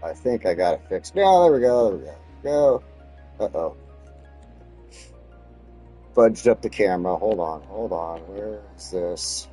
I think I got it fixed. No, there we go. There we go. Go. Uh-oh. Fudged up the camera. Hold on. Hold on. Where is this?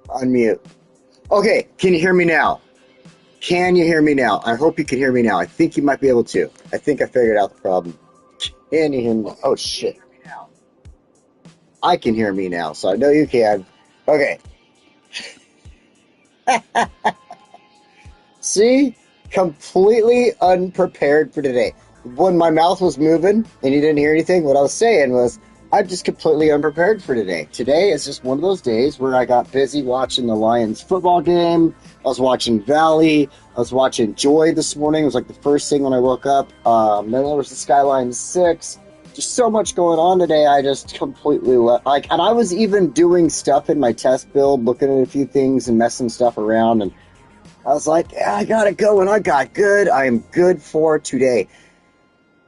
Unmute. Okay, can you hear me now? Can you hear me now? I hope you can hear me now. I think you might be able to. I think I figured out the problem. Can you hear me? Oh, shit. I can hear me now, so I know you can. Okay. See? Completely unprepared for today. When my mouth was moving and you didn't hear anything, what I was saying was, I'm just completely unprepared for today. Today is just one of those days where I got busy watching the Lions football game. I was watching Valley. I was watching Joy this morning. It was like the first thing when I woke up. Then there was the Skylines 6. Just so much going on today. I just completely and I was even doing stuff in my test build, looking at a few things and messing stuff around. And I was like, yeah, I got it going. I got good. I am good for today.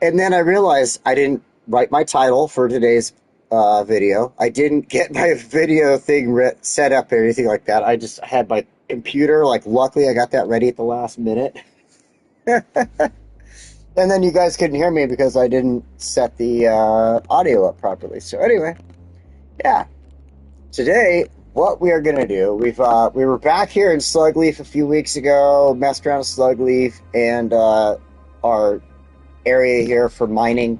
And then I realized I didn't write my title for today's video. I didn't get my video thing set up or anything like that. I just had my computer. Like, luckily, I got that ready at the last minute. And then you guys couldn't hear me because I didn't set the audio up properly. So anyway, yeah. Today, what we are going to do, we were back here in Slugleaf a few weeks ago, messed around with Slugleaf and our area here for mining.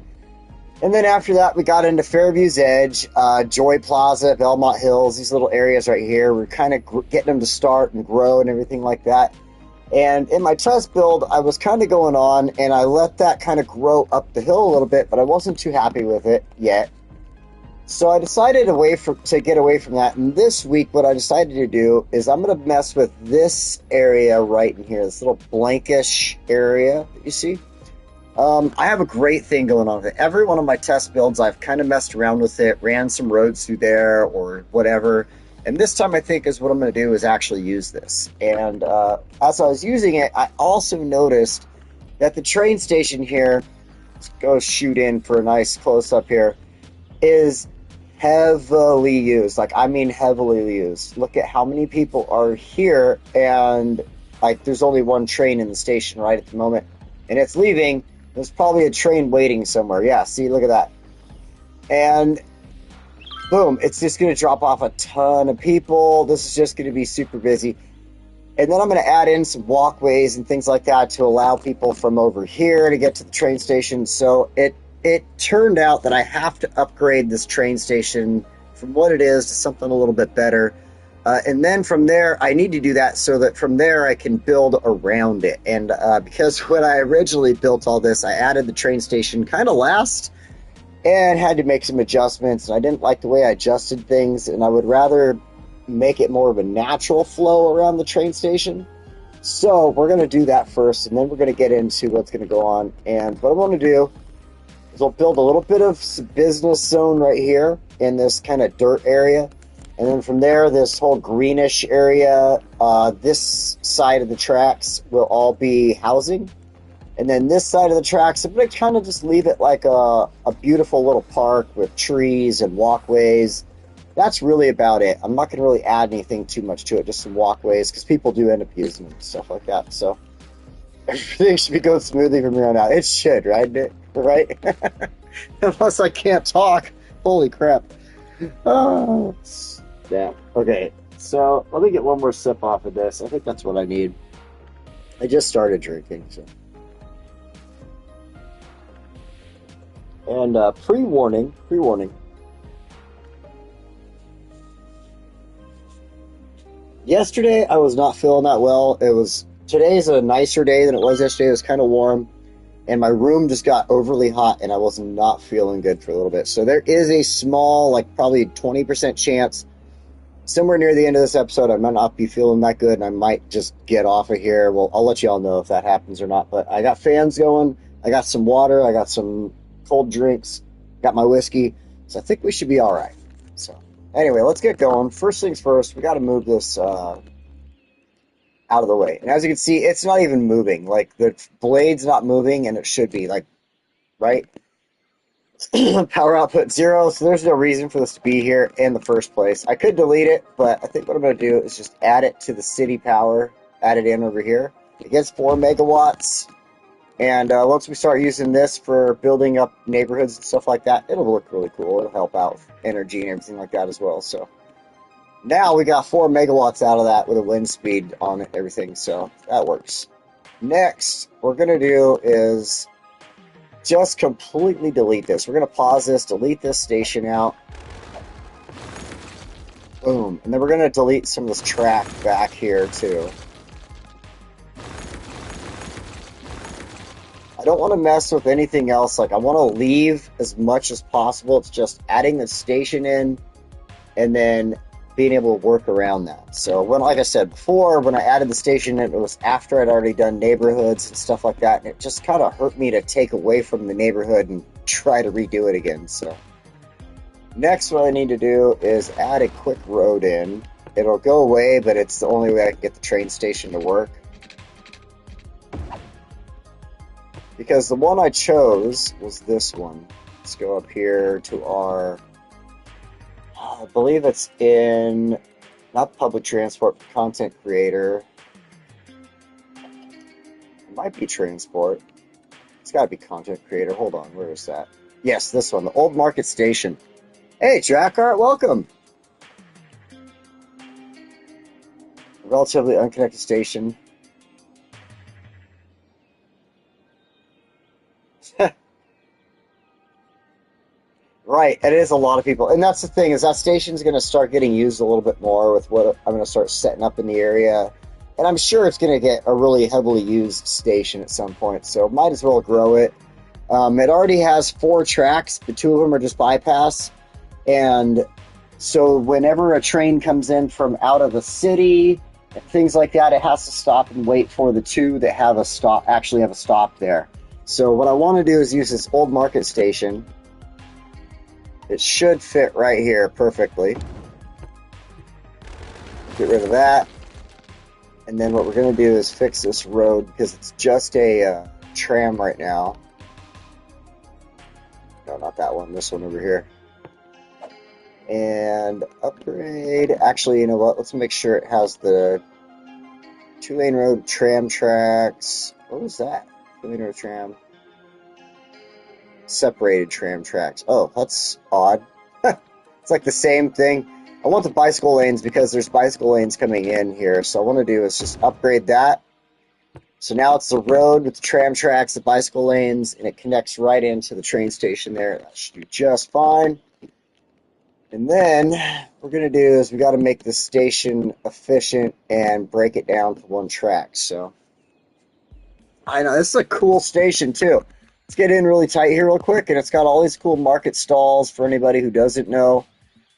And then after that, we got into Fairview's Edge, Joy Plaza, Belmont Hills, these little areas right here. We're kind of getting them to start and grow and everything like that. And in my test build, I was kind of going on, and I let that kind of grow up the hill a little bit, but I wasn't too happy with it yet. So I decided to get away from that. And this week, what I decided to do is I'm going to mess with this area right in here, this little blankish area that you see. I have a great thing going on with it. Every one of my test builds, I've kind of messed around with it, ran some roads through there or whatever. And this time, I think is what I'm going to do is actually use this. And as I was using it, I also noticed that the train station here, let's go shoot in for a nice close-up here, is heavily used. Like, I mean heavily used. Look at how many people are here, and like there's only one train in the station right at the moment. And it's leaving. There's probably a train waiting somewhere. Yeah, see, look at that. And boom, it's just going to drop off a ton of people. This is just going to be super busy. And then I'm going to add in some walkways and things like that to allow people from over here to get to the train station. So it turned out that I have to upgrade this train station from what it is to something a little bit better. And then from there, I need to do that so that from there I can build around it. And because when I originally built all this, I added the train station kind of last and had to make some adjustments. And I didn't like the way I adjusted things, and I would rather make it more of a natural flow around the train station. So we're going to do that first, and then we're going to get into what's going to go on. And what I want to do is we'll build a little bit of business zone right here in this kind of dirt area. And then from there, this whole greenish area, this side of the tracks will all be housing. And then this side of the tracks, I'm going to kind of just leave it like a beautiful little park with trees and walkways. That's really about it. I'm not going to really add anything too much to it, just some walkways, because people do end up using them and stuff like that. So everything should be going smoothly from here on out. It should, right? Right? Unless I can't talk. Holy crap. Oh. Yeah. Okay, so let me get one more sip off of this. I think that's what I need. I just started drinking, so. And pre-warning. Yesterday I was not feeling that well. Today's a nicer day than it was yesterday. It was kind of warm, and my room just got overly hot, and I was not feeling good for a little bit. So there is a small, like probably 20% chance somewhere near the end of this episode, I might not be feeling that good, and I might just get off of here. Well, I'll let you all know if that happens or not. But I got fans going. I got some water. I got some cold drinks. Got my whiskey. So I think we should be all right. So anyway, let's get going. First things first, we got to move this out of the way. And as you can see, it's not even moving. Like, the blade's not moving, and it should be. Like, right? Power output 0, so there's no reason for this to be here in the first place. I could delete it, but I think what I'm going to do is just add it to the city power, add it in over here. It gets 4 megawatts, and once we start using this for building up neighborhoods and stuff like that, it'll look really cool. It'll help out with energy and everything like that as well. So now we got 4 megawatts out of that with a wind speed on it, everything, so that works. Next, what we're going to do is just completely delete this. We're going to pause this, delete this station out. Boom. And then we're going to delete some of this track back here, too. I don't want to mess with anything else. Like, I want to leave as much as possible. It's just adding the station in and then being able to work around that. So, like I said before, when I added the station, it was after I'd already done neighborhoods and stuff like that, and it just kind of hurt me to take away from the neighborhood and try to redo it again. So, next, what I need to do is add a quick road in. It'll go away, but it's the only way I can get the train station to work. Because the one I chose was this one. Let's go up here to our... I believe it's in, not public transport, but content creator. It might be transport. It's got to be content creator. Hold on, where is that? Yes, this one, the Old Market Station. Hey, Jackart, welcome. Relatively unconnected station. Right, it is a lot of people, and that's the thing is that station's going to start getting used a little bit more with what I'm going to start setting up in the area, and I'm sure it's going to get a really heavily used station at some point. So might as well grow it. It already has 4 tracks, but 2 of them are just bypass, and so whenever a train comes in from out of the city, things like that, it has to stop and wait for the 2 that have a stop actually have a stop there. So what I want to do is use this old market station. It should fit right here perfectly. Get rid of that. And then what we're going to do is fix this road because it's just a tram right now. No, not that one. This one over here. And upgrade. Actually, you know what? Let's make sure it has the 2-lane road tram tracks. What was that? 2-lane road tram. Separated tram tracks. Oh, that's odd. It's like the same thing. I want the bicycle lanes because there's bicycle lanes coming in here. So what I want to do is just upgrade that. So now it's the road with the tram tracks, the bicycle lanes, and it connects right into the train station there. That should do just fine. And then what we're going to do is we got to make the station efficient and break it down to 1 track. So I know this is a cool station too. Let's get in really tight here real quick, and it's got all these cool market stalls for anybody who doesn't know.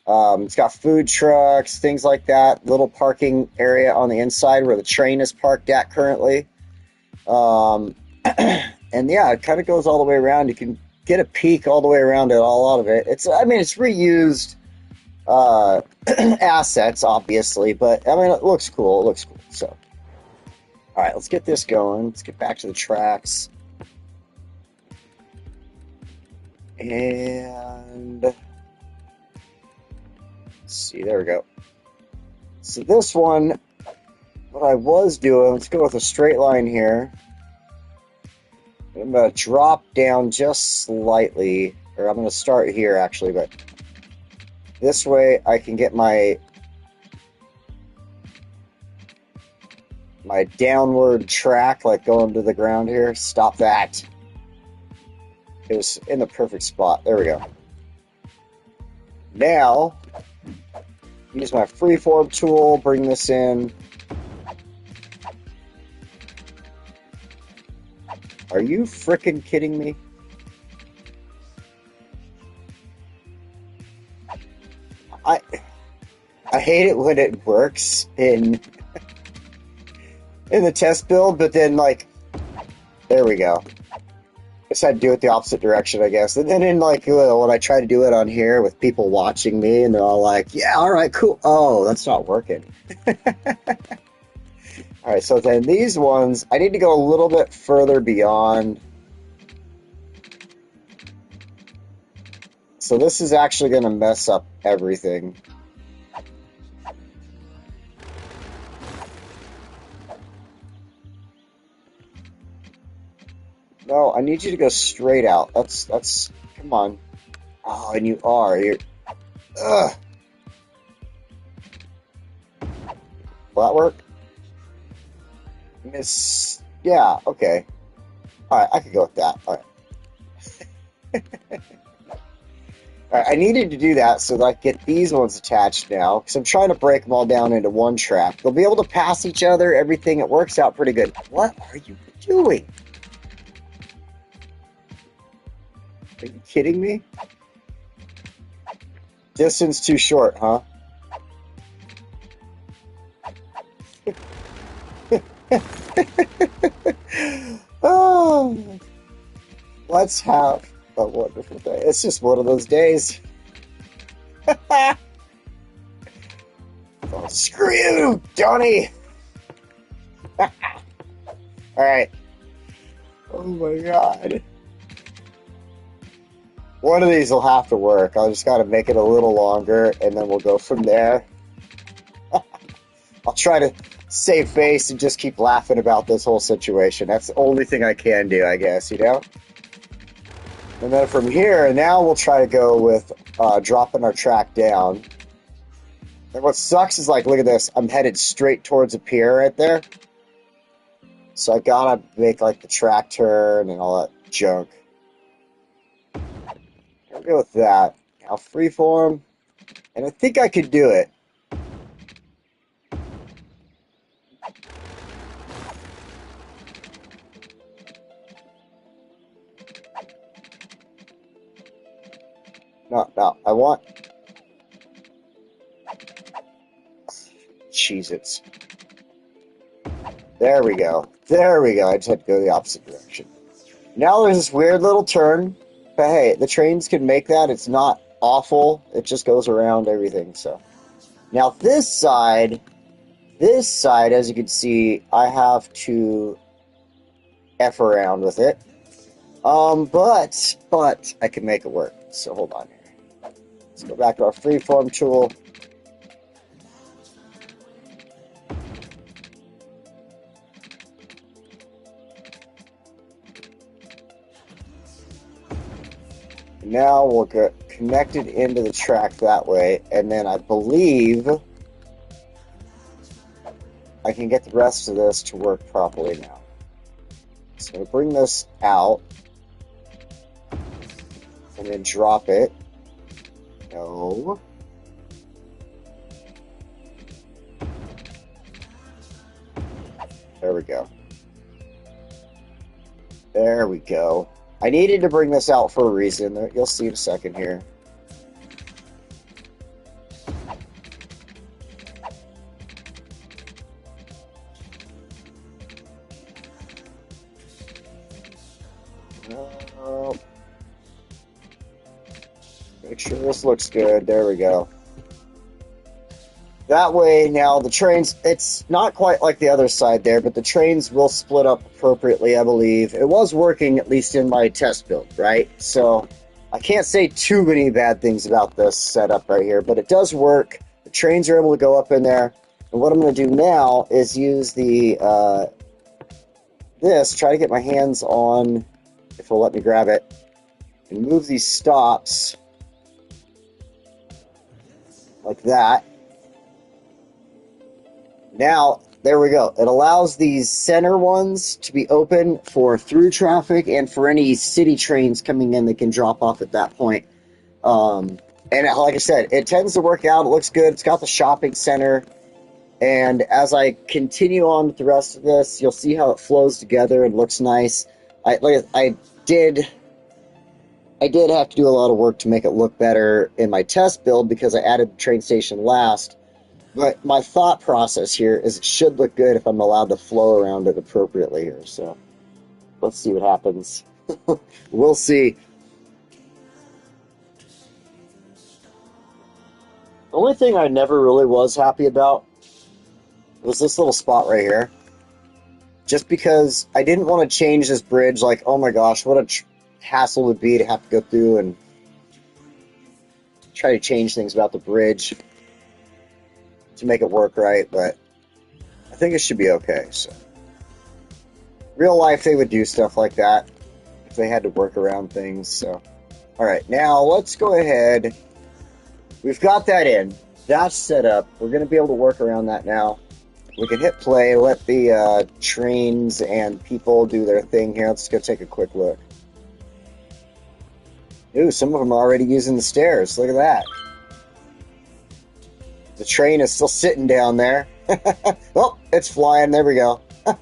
It's got food trucks, things like that, little parking area on the inside where the train is parked at currently. And yeah, it kind of goes all the way around. You can get a peek all the way around it, all out of it. I mean, it's reused assets, obviously, but I mean, it looks cool. It looks cool. So, all right, let's get this going. Let's get back to the tracks. And let's see, there we go. So this one, what I was doing, let's go with a straight line here. I'm going to drop down just slightly, or I'm going to start here actually, but this way I can get my downward track, like going to the ground here. Stop that. It was in the perfect spot. There we go. Now, use my freeform tool, bring this in. Are you frickin' kidding me? I hate it when it works in the test build, but then like, there we go. Guess I'd do it the opposite direction, I guess. And then in like when I try to do it on here with people watching me, and they're all like, "Yeah, all right, cool." Oh, that's not working. All right, so then these ones, I need to go a little bit further beyond. So this is actually going to mess up everything. No, I need you to go straight out. That's come on. Oh, and you're ugh. Will that work? Miss, yeah, okay. All right, I could go with that. All right. All right, I needed to do that so that I can get these ones attached now, because I'm trying to break them all down into 1 track. They'll be able to pass each other, everything. It works out pretty good. What are you doing? Are you kidding me? Distance too short, huh? Oh, let's have a wonderful day. It's just one of those days. Oh, screw you, Johnny. All right. Oh my God. One of these will have to work. I'll just got to make it a little longer, and then we'll go from there. I'll try to save face and just keep laughing about this whole situation. That's the only thing I can do, I guess, you know? And then from here, now we'll try to go with dropping our track down. And what sucks is, like, look at this. I'm headed straight towards a pier right there. So I gotta make, like, the track turn and all that junk. I'll go with that. Now freeform. And I think I could do it. No, I want... Cheez-Its. There we go. There we go. I just had to go the opposite direction. Now there's this weird little turn. But hey, the trains can make that. It's not awful. It just goes around everything, so. Now this side, as you can see, I have to F around with it. But I can make it work. So hold on here. Let's go back to our freeform tool. Now we'll get connected into the track that way, and then I believe I can get the rest of this to work properly now. So I'm going to bring this out, and then drop it. No. There we go. There we go. I needed to bring this out for a reason. You'll see in a second here. Make sure this looks good. There we go. That way, now the trains, it's not quite like the other side there, but the trains will split up appropriately, I believe. It was working, at least in my test build, right? So I can't say too many bad things about this setup right here, but it does work. The trains are able to go up in there. And what I'm going to do now is use the try to get my hands on, if it'll let me grab it, and move these stops like that. Now, there we go. It allows these center ones to be open for through traffic and for any city trains coming in that can drop off at that point. And like I said, it tends to work out. It looks good. It's got the shopping center. And as I continue on with the rest of this, you'll see how it flows together and looks nice. I did have to do a lot of work to make it look better in my test build because I added the train station last. But my thought process here is it should look good if I'm allowed to flow around it appropriately here. So let's see what happens. We'll see. The only thing I never really was happy about was this little spot right here. Just because I didn't want to change this bridge, like, oh my gosh, what a hassle it would be to have to go through and try to change things about the bridge to make it work right, but I think it should be okay. So, real life, they would do stuff like that if they had to work around things. So, all right, now let's go ahead. We've got that in. That's set up. We're going to be able to work around that now. We can hit play, let the trains and people do their thing here. Let's go take a quick look. Ooh, some of them are already using the stairs. Look at that. The train is still sitting down there. Oh, it's flying. There we go. I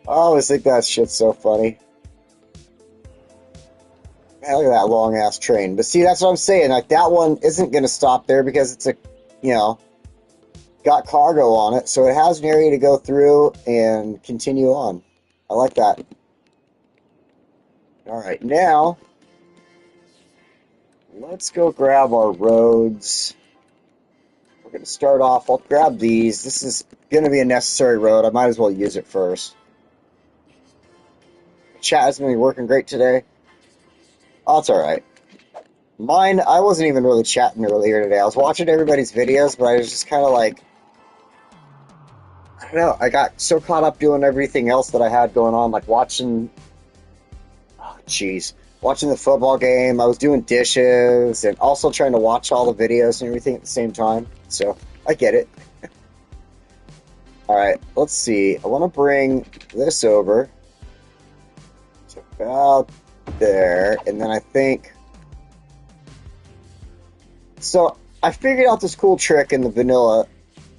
always think that shit's so funny. Man, look at that long-ass train. But see, that's what I'm saying. Like, that one isn't going to stop there because it's got cargo on it. So it has an area to go through and continue on. I like that. All right, now let's go grab our roads. We're going to start off. I'll grab these. This is going to be a necessary road. I might as well use it first. Chat has been working great today. Oh, it's all right. Mine, I wasn't even really chatting earlier today. I was watching everybody's videos, but I was just kind of like, I don't know. I got so caught up doing everything else that I had going on, like watching the football game. I was doing dishes and also trying to watch all the videos and everything at the same time. So I get it. All right, let's see. I want to bring this over to about there, and then I think So I figured out this cool trick in the vanilla.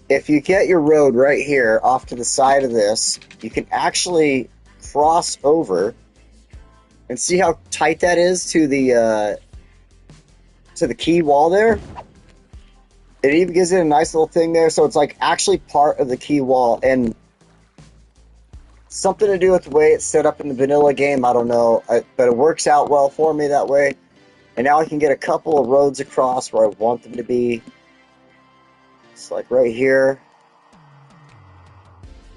If you get your road right here off to the side of this, you can actually cross over and see how tight that is to the key wall there. It even gives it a nice little thing there, so it's like actually part of the key wall, and something to do with the way it's set up in the vanilla game, I don't know, but it works out well for me that way. And now I can get a couple of roads across where I want them to be. It's like right here.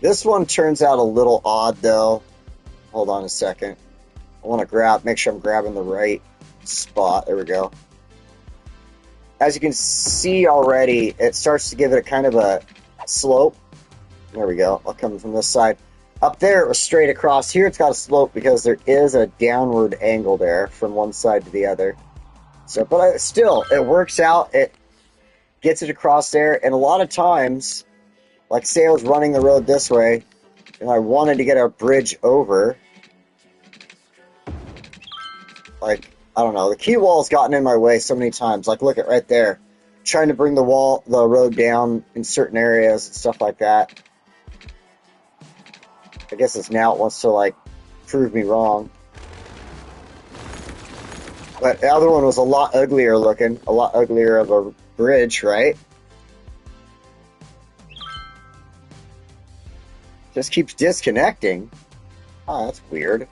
This one turns out a little odd though. Hold on a second. I want to make sure I'm grabbing the right spot. There we go. As you can see already, it starts to give it a kind of a slope. There we go. I'll come from this side. Up there, it was straight across. Here, it's got a slope because there is a downward angle there from one side to the other. So, but still, it works out. It gets it across there. And a lot of times, like say I was running the road this way, and I wanted to get a bridge over. Like, I don't know, the key wall has gotten in my way so many times. Like, look at right there. Trying to bring the road down in certain areas and stuff like that. I guess it's now it wants to, like, prove me wrong. But the other one was a lot uglier looking. A lot uglier of a bridge, right? Just keeps disconnecting. Oh, that's weird.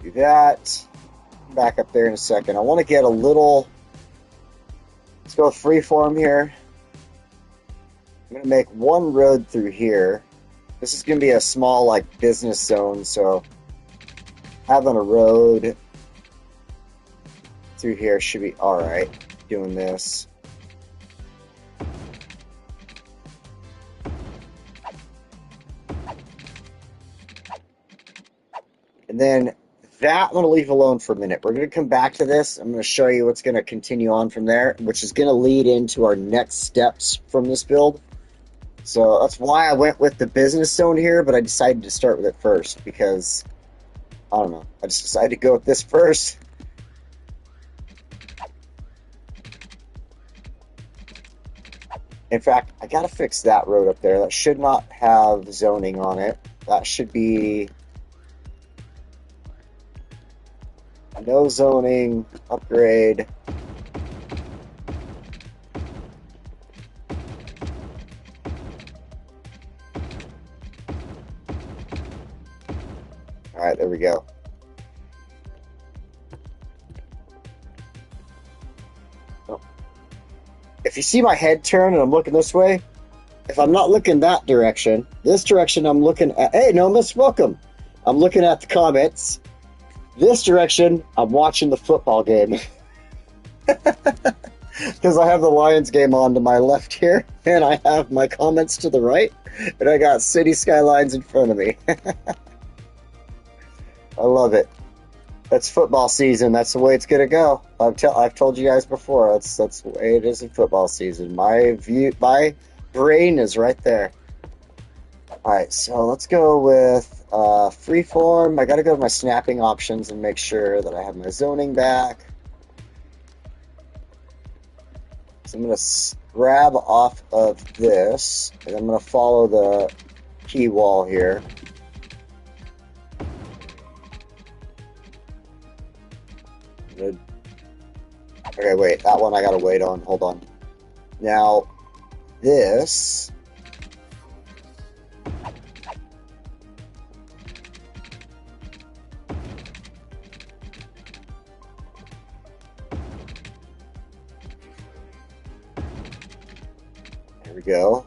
Do that. Back up there in a second. I want to get a little... Let's go freeform here. I'm going to make one road through here. This is going to be a small, like, business zone, so having a road through here should be alright. Doing this. And then that I'm going to leave alone for a minute. We're going to come back to this. I'm going to show you what's going to continue on from there, which is going to lead into our next steps from this build. So that's why I went with the business zone here, but I decided to start with it first because, I don't know, I just decided to go with this first. In fact, I got to fix that road up there. That should not have zoning on it. That should be... no zoning, upgrade. Alright, there we go. Oh. If you see my head turn and I'm looking this way, if I'm not looking that direction, this direction I'm looking at... Hey, Nomus, welcome! I'm looking at the comments. This direction, I'm watching the football game. Because I have the Lions game on to my left here, and I have my comments to the right, and I got City Skylines in front of me. I love it. That's football season. That's the way it's gonna go. I've told you guys before. That's the way it is in football season. My brain is right there. Alright, so let's go with freeform. I gotta go to my snapping options and make sure that I have my zoning back. So I'm gonna grab off of this, and I'm gonna follow the key wall here. Good. Okay, wait, that one I gotta wait on. Hold on. Now, this... There we go.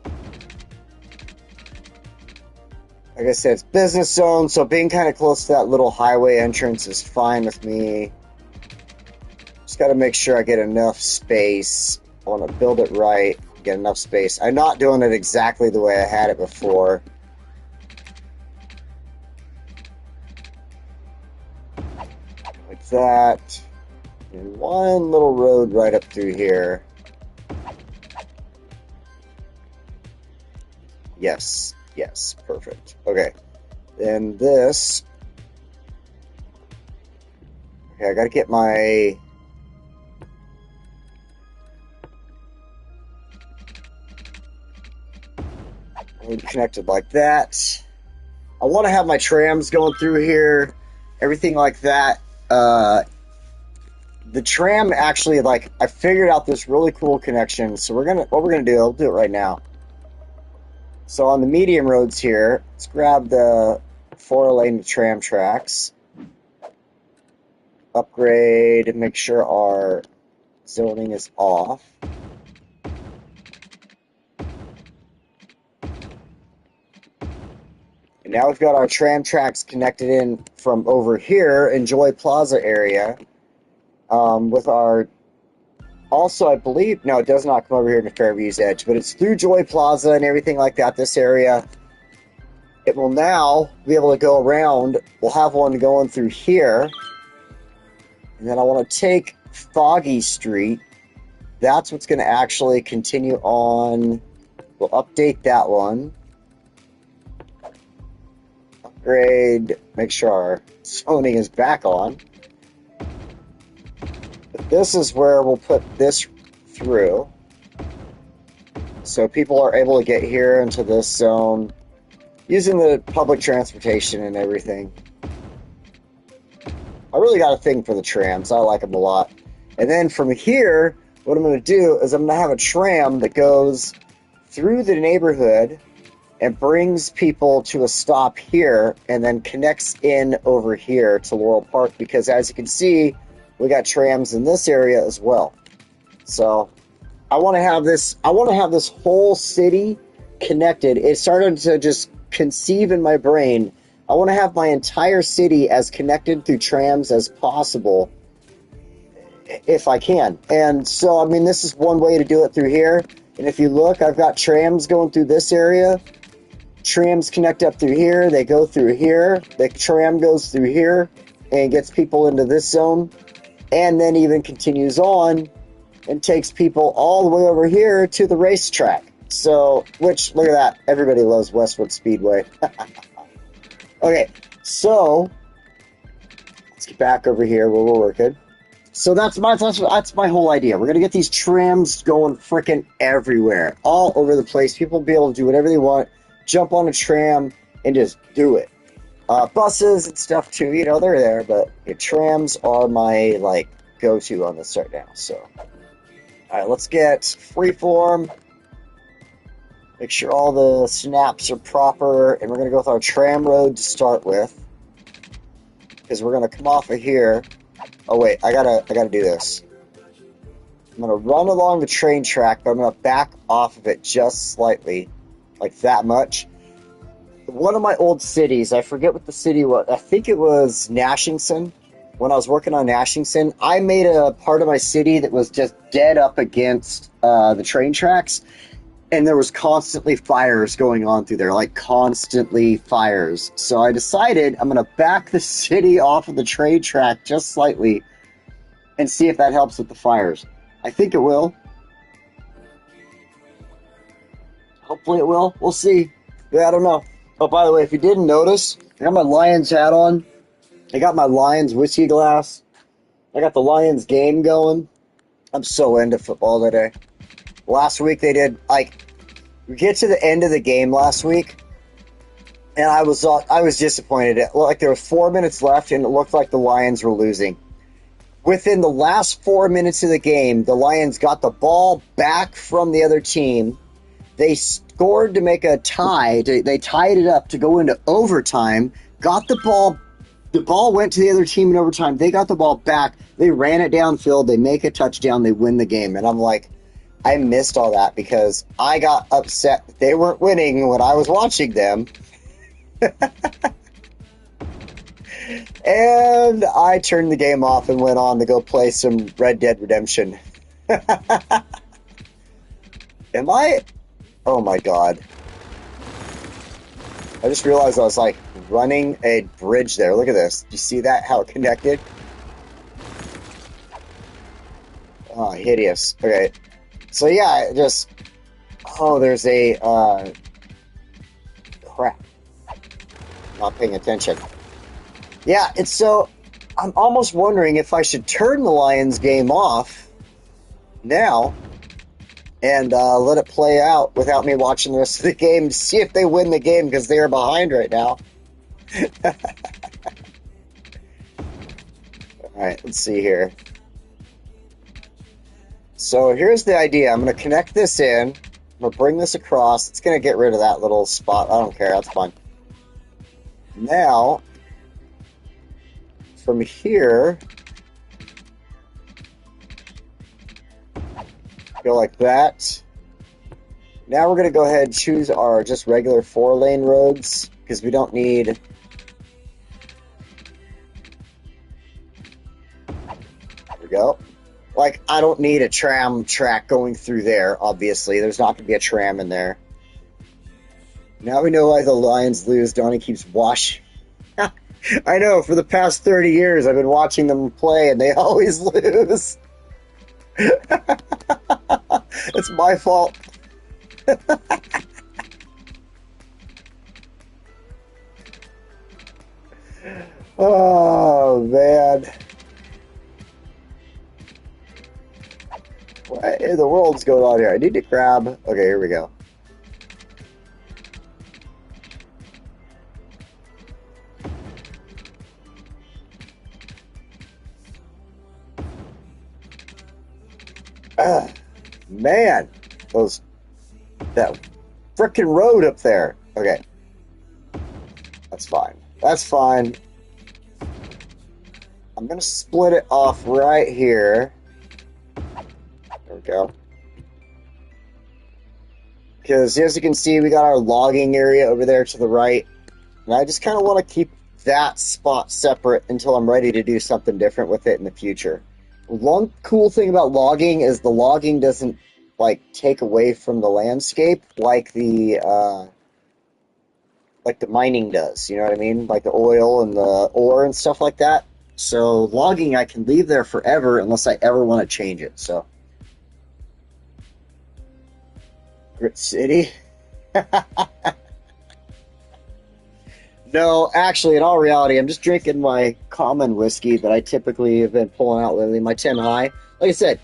Like I said, it's business zone, so being kind of close to that little highway entrance is fine with me. Just got to make sure I get enough space. I want to build it right, get enough space. I'm not doing it exactly the way I had it before. Like that. And one little road right up through here. Yes, yes, perfect. Okay, then this. Okay, I gotta get my... connected like that. I want to have my trams going through here, everything like that. The tram actually, like, I figured out this really cool connection. So what we're gonna do, I'll do it right now. So on the medium roads here, let's grab the 4-lane tram tracks, upgrade, and make sure our zoning is off. And now we've got our tram tracks connected in from over here in Joy Plaza area. With our, also I believe, no, it does not come over here to Fairview's Edge, but it's through Joy Plaza and everything like that, this area. It will now be able to go around. We'll have one going through here. And then I want to take Foggy Street. That's what's going to actually continue on. We'll update that one. Upgrade, make sure our zoning is back on. But this is where we'll put this through. So people are able to get here into this zone using the public transportation and everything. I really got a thing for the trams. I like them a lot. And then from here, what I'm going to do is I'm going to have a tram that goes through the neighborhood and brings people to a stop here and then connects in over here to Laurel Park, because as you can see, we got trams in this area as well. So I want to have this whole city connected. It started to just conceive in my brain. I want to have my entire city as connected through trams as possible, if I can. And so, I mean, this is one way to do it through here. And if you look, I've got trams going through this area. Trams connect up through here. They go through here. The tram goes through here and gets people into this zone. And then even continues on and takes people all the way over here to the racetrack. So, which, look at that. Everybody loves Westwood Speedway. Okay, so let's get back over here where we're working. So that's my whole idea. We're gonna get these trams going freaking everywhere, all over the place. People will be able to do whatever they want, jump on a tram and just do it. Buses and stuff too, you know, they're there, but the trams are my like go-to on this right now. So, all right, let's get freeform. Make sure all the snaps are proper, and we're going to go with our tram road to start with, because we're going to come off of here. Oh wait, I gotta do this. I'm going to run along the train track, but I'm going to back off of it just slightly, like that much. One of my old cities, I forget what the city was. I think it was Nashington. When I was working on Nashington, I made a part of my city that was just dead up against the train tracks. And there was constantly fires going on through there, like constantly fires. So I decided I'm going to back the city off of the train track just slightly and see if that helps with the fires. I think it will. Hopefully it will. We'll see. Yeah, I don't know. Oh, by the way, if you didn't notice, I got my Lions hat on. I got my Lions whiskey glass. I got the Lions game going. I'm so into football today. Last week they did, like, we get to the end of the game last week, and I was disappointed. Like, there was 4 minutes left, and it looked like the Lions were losing. Within the last 4 minutes of the game, the Lions got the ball back from the other team. They scored to make a tie. They tied it up to go into overtime, got the ball. The ball went to the other team in overtime. They got the ball back. They ran it downfield. They make a touchdown. They win the game. And I'm like, I missed all that because I got upset that they weren't winning when I was watching them. And I turned the game off and went on to go play some Red Dead Redemption. Am I? Oh my god. I just realized I was like running a bridge there. Look at this. Do you see that? How it connected? Oh, hideous. Okay. So yeah, just... Oh, there's a... crap. Not paying attention. Yeah, it's so... I'm almost wondering if I should turn the Lions game off now and let it play out without me watching the rest of the game to see if they win the game because they are behind right now. Alright, let's see here. So here's the idea. I'm going to connect this in. I'm going to bring this across. It's going to get rid of that little spot. I don't care. That's fine. Now, from here, go like that. Now we're going to go ahead and choose our just regular 4-lane roads because we don't need... There we go. Like, I don't need a tram track going through there, obviously. There's not going to be a tram in there. Now we know why the Lions lose. Donnie keeps washing. I know, for the past 30 years, I've been watching them play, and they always lose. It's my fault. Oh, man. What in the world's going on here? I need to grab... Okay, here we go. Man, that frickin' road up there. Okay, that's fine. That's fine. I'm gonna split it off right here. There we go. Because as you can see, we got our logging area over there to the right, and I just kind of want to keep that spot separate until I'm ready to do something different with it in the future. One cool thing about logging is the logging doesn't like take away from the landscape like the mining does. You know what I mean? Like the oil and the ore and stuff like that. So logging I can leave there forever unless I ever want to change it. So Grit City. No, actually, in all reality, I'm just drinking my common whiskey that I typically have been pulling out lately, my 10 High. Like I said,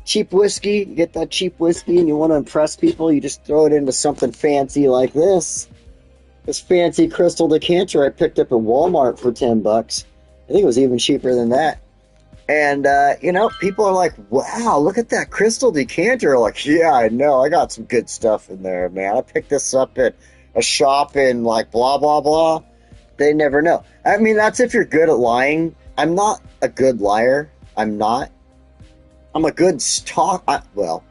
cheap whiskey, you get that cheap whiskey and you want to impress people, you just throw it into something fancy like this. This fancy crystal decanter I picked up at Walmart for 10 bucks. I think it was even cheaper than that. And, you know, people are like, wow, look at that crystal decanter. Like, yeah, I know, I got some good stuff in there, man. I picked this up at a shop in, like, blah, blah, blah. They never know. I mean, that's if you're good at lying. I'm not a good liar. I'm not. I'm a good well,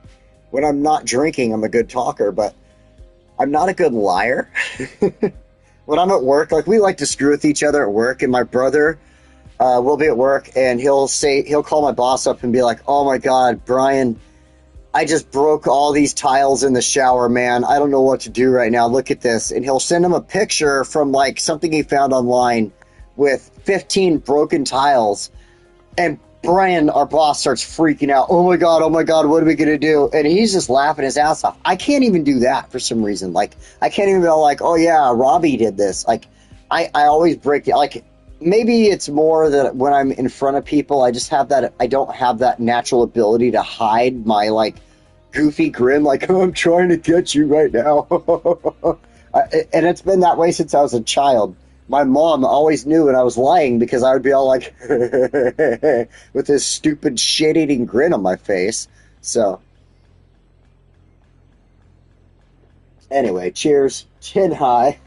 when I'm not drinking, I'm a good talker, but I'm not a good liar. When I'm at work, like, we like to screw with each other at work, and my brother will be at work, and he'll call my boss up and be like, oh my God, Brian, I just broke all these tiles in the shower, man. I don't know what to do right now. Look at this. And he'll send him a picture from, like, something he found online with 15 broken tiles. And Brian, our boss, starts freaking out. Oh my God, what are we going to do? And he's just laughing his ass off. I can't even do that for some reason. Like, I can't even go like, oh yeah, Robbie did this. Like, I always break it. Like, maybe it's more that when I'm in front of people, I don't have that natural ability to hide my, like, goofy grin, like, oh, I'm trying to get you right now. And it's been that way since I was a child. My mom always knew when I was lying because I would be all like, with this stupid shit-eating grin on my face. So, anyway, cheers. Chin high.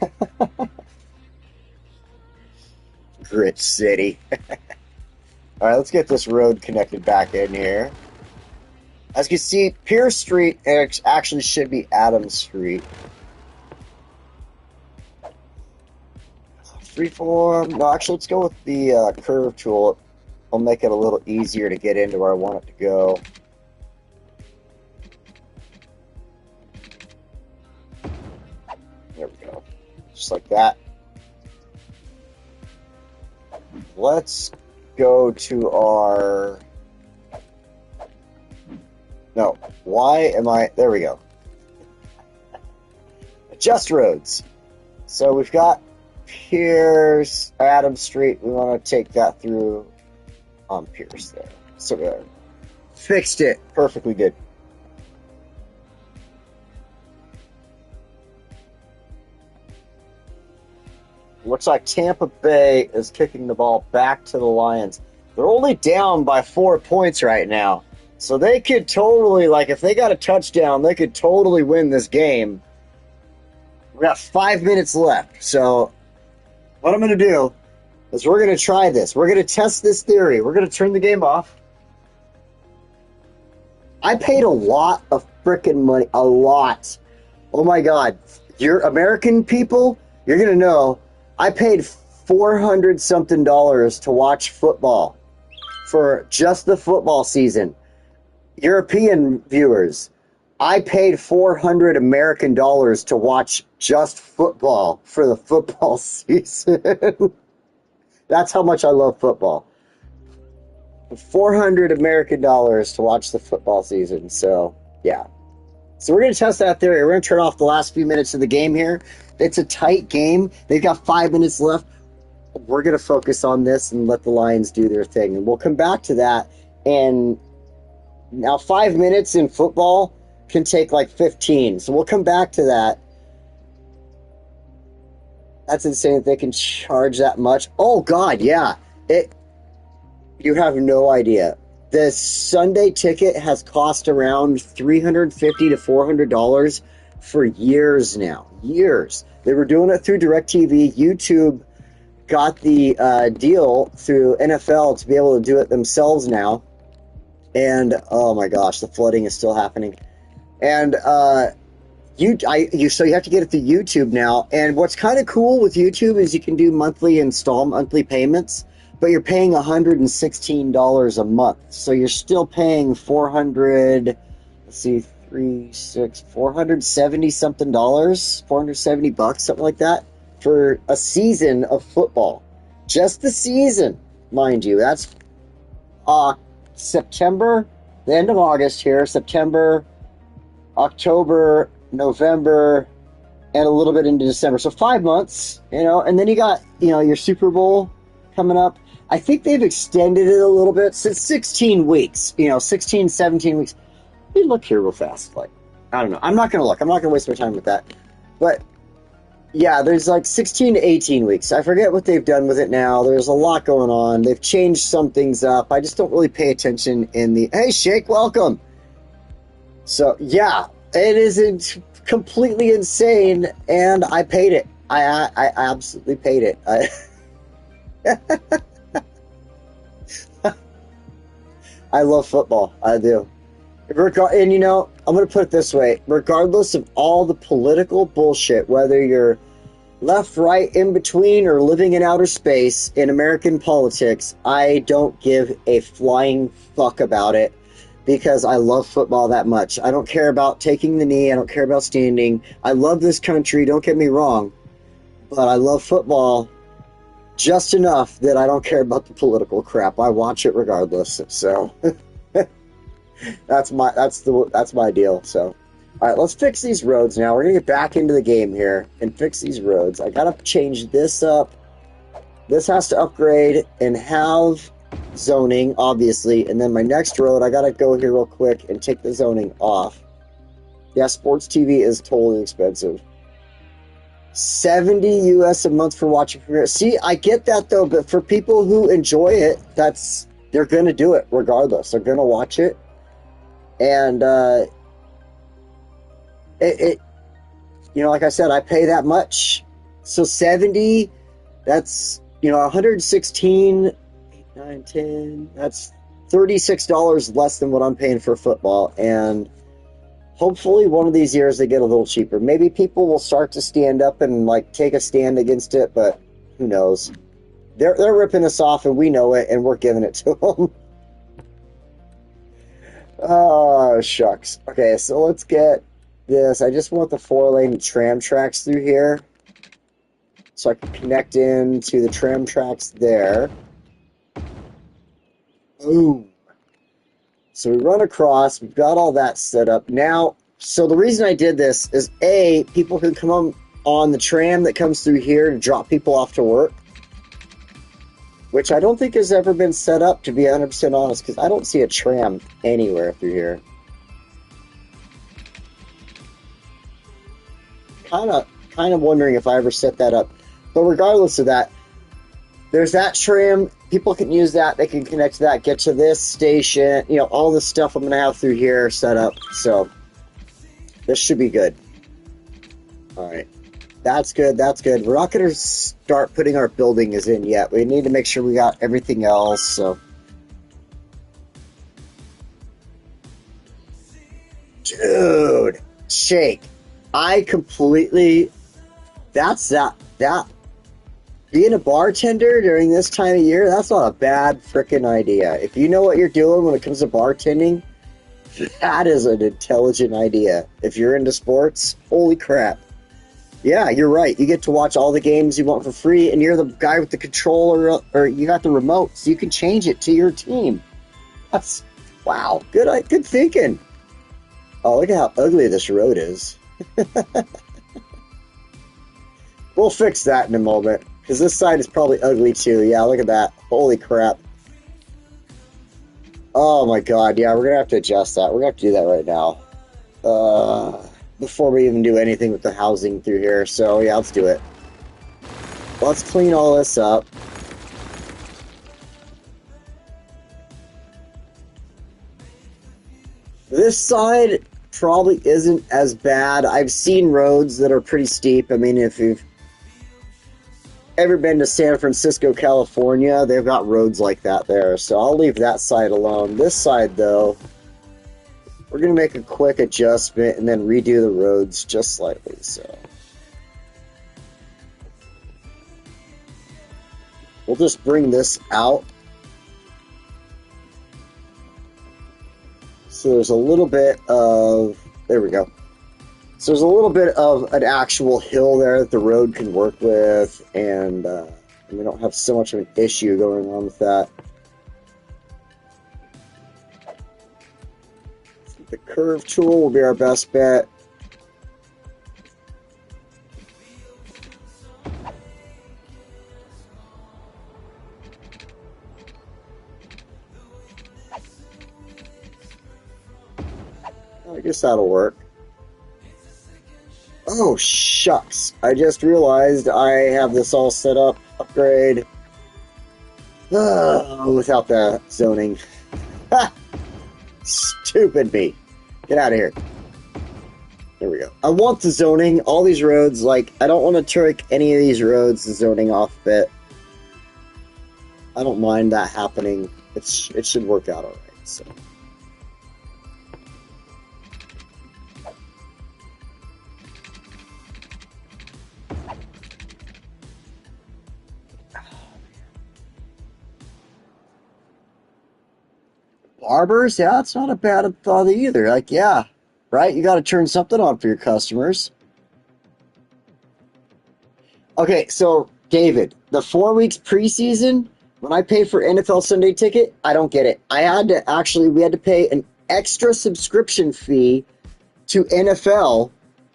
Grit City. All right, let's get this road connected back in here. As you can see, Pierce Street actually should be Adams Street. Freeform. No, actually, let's go with the curve tool. I'll make it a little easier to get into where I want it to go. There we go. Just like that. Let's go to our... No, why am I... There we go. Adjust roads. So we've got Pierce, Adams Street. We want to take that through on Pierce there. So fixed it perfectly good. Looks like Tampa Bay is kicking the ball back to the Lions. They're only down by 4 points right now. So they could totally, like, if they got a touchdown, they could totally win this game. We got 5 minutes left. So what I'm going to do is we're going to try this. We're going to test this theory. We're going to turn the game off. I paid a lot of freaking money. A lot. Oh, my God. You're American people, you're going to know. I paid $400-something to watch football for just the football season. European viewers, I paid $400 American to watch just football for the football season. That's how much I love football. $400 American to watch the football season. So, yeah. So we're going to test that theory. We're going to turn off the last few minutes of the game here. It's a tight game. They've got 5 minutes left. We're going to focus on this and let the Lions do their thing. And we'll come back to that. And now 5 minutes in football can take like 15. So we'll come back to that. That's insane that they can charge that much. Oh, God, yeah. You have no idea. The Sunday ticket has cost around $350 to $400 for years now. Years. They were doing it through DirecTV. YouTube got the deal through NFL to be able to do it themselves now. And, oh my gosh, the flooding is still happening. And so you have to get it through YouTube now. And what's kind of cool with YouTube is you can do monthly payments. But you're paying $116 a month. So you're still paying $470 something dollars, $470, something like that, for a season of football. Just the season, mind you. That's September, the end of August here, September, October, November, and a little bit into December. So 5 months, and then you got, your Super Bowl coming up. I think they've extended it a little bit. So it's 16 weeks, 16, 17 weeks. Let me look here real fast. Like, I don't know. I'm not going to look. I'm not going to waste my time with that. But, yeah, there's like 16 to 18 weeks. I forget what they've done with it now. There's a lot going on. They've changed some things up. I just don't really pay attention in the... Hey, Shake, welcome. So, yeah, it is completely insane, and I paid it. I absolutely paid it. I love football. I do. And, I'm going to put it this way. Regardless of all the political bullshit, whether you're left, right, in between, or living in outer space in American politics, I don't give a flying fuck about it because I love football that much. I don't care about taking the knee. I don't care about standing. I love this country. Don't get me wrong. But I love football just enough that I don't care about the political crap. I watch it regardless. So that's my deal. So, all right, let's fix these roads now. We're gonna get back into the game here and fix these roads. I gotta change this up. This has to upgrade and have zoning, obviously. And then my next road, I gotta go here real quick and take the zoning off. Yeah, sports TV is totally expensive. $70 US a month for watching premiere. See, I get that though, but for people who enjoy it, they're gonna do it regardless. They're gonna watch it, and like I said, I pay that much. So 70, that's 116, 8, 9, 10. That's $36 less than what I'm paying for football, and hopefully one of these years they get a little cheaper. Maybe people will start to stand up and take a stand against it, but who knows? They're ripping us off and we know it, and we're giving it to them. Oh, shucks. Okay, so let's get this. I just want the 4-lane tram tracks through here so I can connect into the tram tracks there. Boom. So we run across, we've got all that set up. Now, so the reason I did this is, A, people can come on the tram that comes through here to drop people off to work. which I don't think has ever been set up, to be 100% honest, because I don't see a tram anywhere through here. Kind of wondering if I ever set that up. But regardless of that, there's that tram. People can use that. They can connect to that, get to this station. You know, all the stuff I'm going to have through here set up. So this should be good. All right. That's good. That's good. We're not going to start putting our buildings in yet. We need to make sure we got everything else. So, dude, Shake. I completely. That's that. Being a bartender during this time of year, that's not a bad freaking idea. If you know what you're doing when it comes to bartending, that is an intelligent idea. If you're into sports, holy crap. Yeah, you're right. You get to watch all the games you want for free, and you're the guy with the controller, or you got the remote, so you can change it to your team. That's, wow, good thinking. Oh, look at how ugly this road is. We'll fix that in a moment, because this side is probably ugly too. Yeah, look at that. Holy crap. Oh my god, yeah, we're going to have to adjust that. We're going to have to do that right now. Before we even do anything with the housing through here. So, yeah, let's do it. Let's clean all this up. This side probably isn't as bad. I've seen roads that are pretty steep. I mean, if you've ever been to San Francisco, California, they've got roads like that there. So I'll leave that side alone. This side, though, we're going to make a quick adjustment and then redo the roads just slightly. So we'll just bring this out. So there's a little bit of, there we go. So there's a little bit of an actual hill there that the road can work with, and we don't have so much of an issue going on with that. The curve tool will be our best bet. I guess that'll work. Oh, shucks. I just realized I have this all set up. Upgrade. Without the zoning. Stupid me. Get out of here. There we go. I want the zoning. All these roads, like, I don't want to trick any of these roads, the zoning off a bit. I don't mind that happening. It should work out alright, so. Barbers, yeah, it's not a bad thought either. Like, yeah, right? You got to turn something on for your customers. Okay, so, David, the 4 weeks preseason, when I pay for NFL Sunday Ticket, I don't get it. We had to pay an extra subscription fee to NFL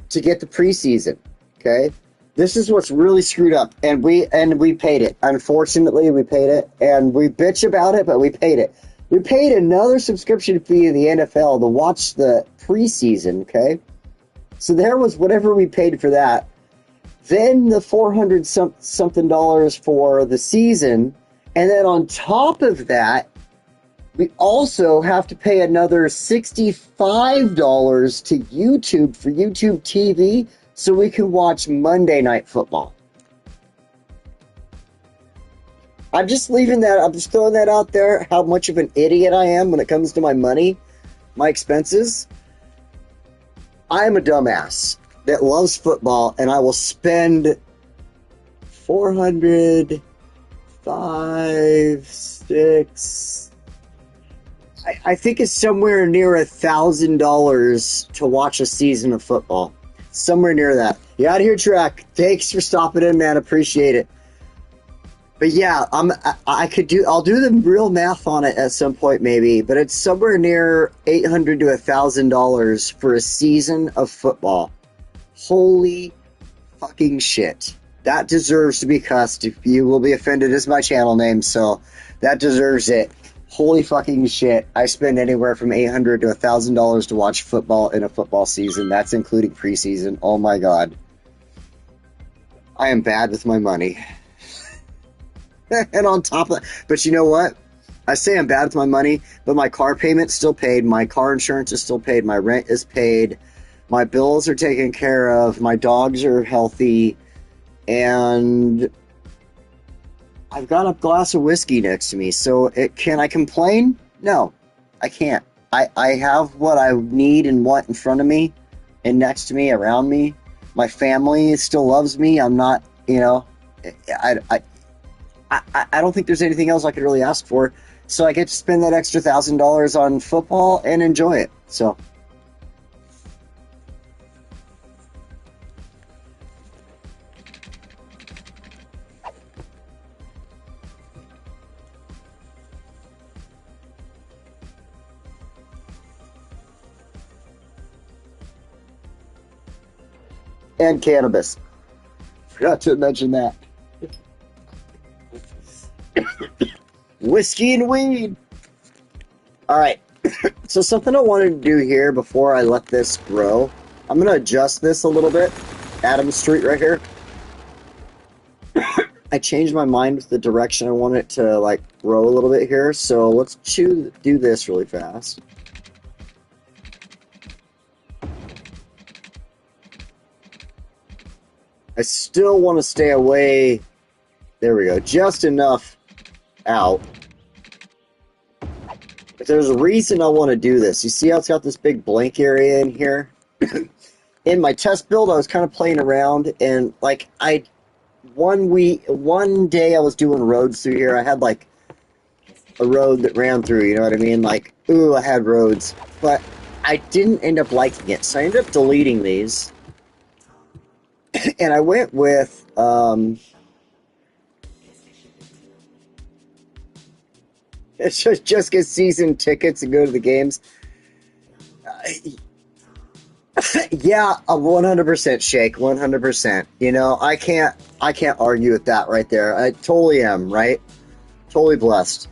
to get the preseason, okay? This is what's really screwed up, and we paid it. Unfortunately, we paid it, and we bitch about it, but we paid it. We paid another subscription fee in the NFL to watch the preseason, okay? So there was whatever we paid for that. Then the $400-something for the season. And then on top of that, we also have to pay another $65 to YouTube for YouTube TV so we can watch Monday Night Football. I'm just leaving that, I'm just throwing that out there, how much of an idiot I am when it comes to my money, my expenses. I am a dumbass that loves football, and I will spend $400, $500, $600, I think it's somewhere near $1,000 to watch a season of football. Somewhere near that. You out here, Trek. Thanks for stopping in, man. Appreciate it. But yeah, I'll do the real math on it at some point maybe, but it's somewhere near $800 to $1,000 for a season of football. Holy fucking shit. That deserves to be cussed. If you will be offended, is my channel name, so that deserves it. Holy fucking shit. I spend anywhere from $800 to $1,000 to watch football in a football season. That's including preseason. Oh my god. I am bad with my money. And on top of that, but you know what? I say I'm bad with my money, but my car payment's still paid. My car insurance is still paid. My rent is paid. My bills are taken care of. My dogs are healthy. And I've got a glass of whiskey next to me. So can I complain? No, I can't. I have what I need and want in front of me and next to me, around me. My family still loves me. I'm not, you know, I don't think there's anything else I could really ask for. So I get to spend that extra $1,000 on football and enjoy it. So. And cannabis. Forgot to mention that. Whiskey and weed. All right. So something I wanted to do here before I let this grow. I'm going to adjust this a little bit. Adams Street right here. I changed my mind with the direction I want it to like grow a little bit here. So let's do this really fast. I still want to stay away. There we go. Just enough out. But there's a reason I want to do this. You see how it's got this big blank area in here? In my test build, I was kind of playing around, and like one day I was doing roads through here. I had like a road that ran through, you know what I mean? Like, ooh, I had roads. But I didn't end up liking it, so I ended up deleting these. And I went with, it's just get season tickets and go to the games. Yeah, a 100% shake, 100%. You know, I can't argue with that right there. I totally am, right? Totally blessed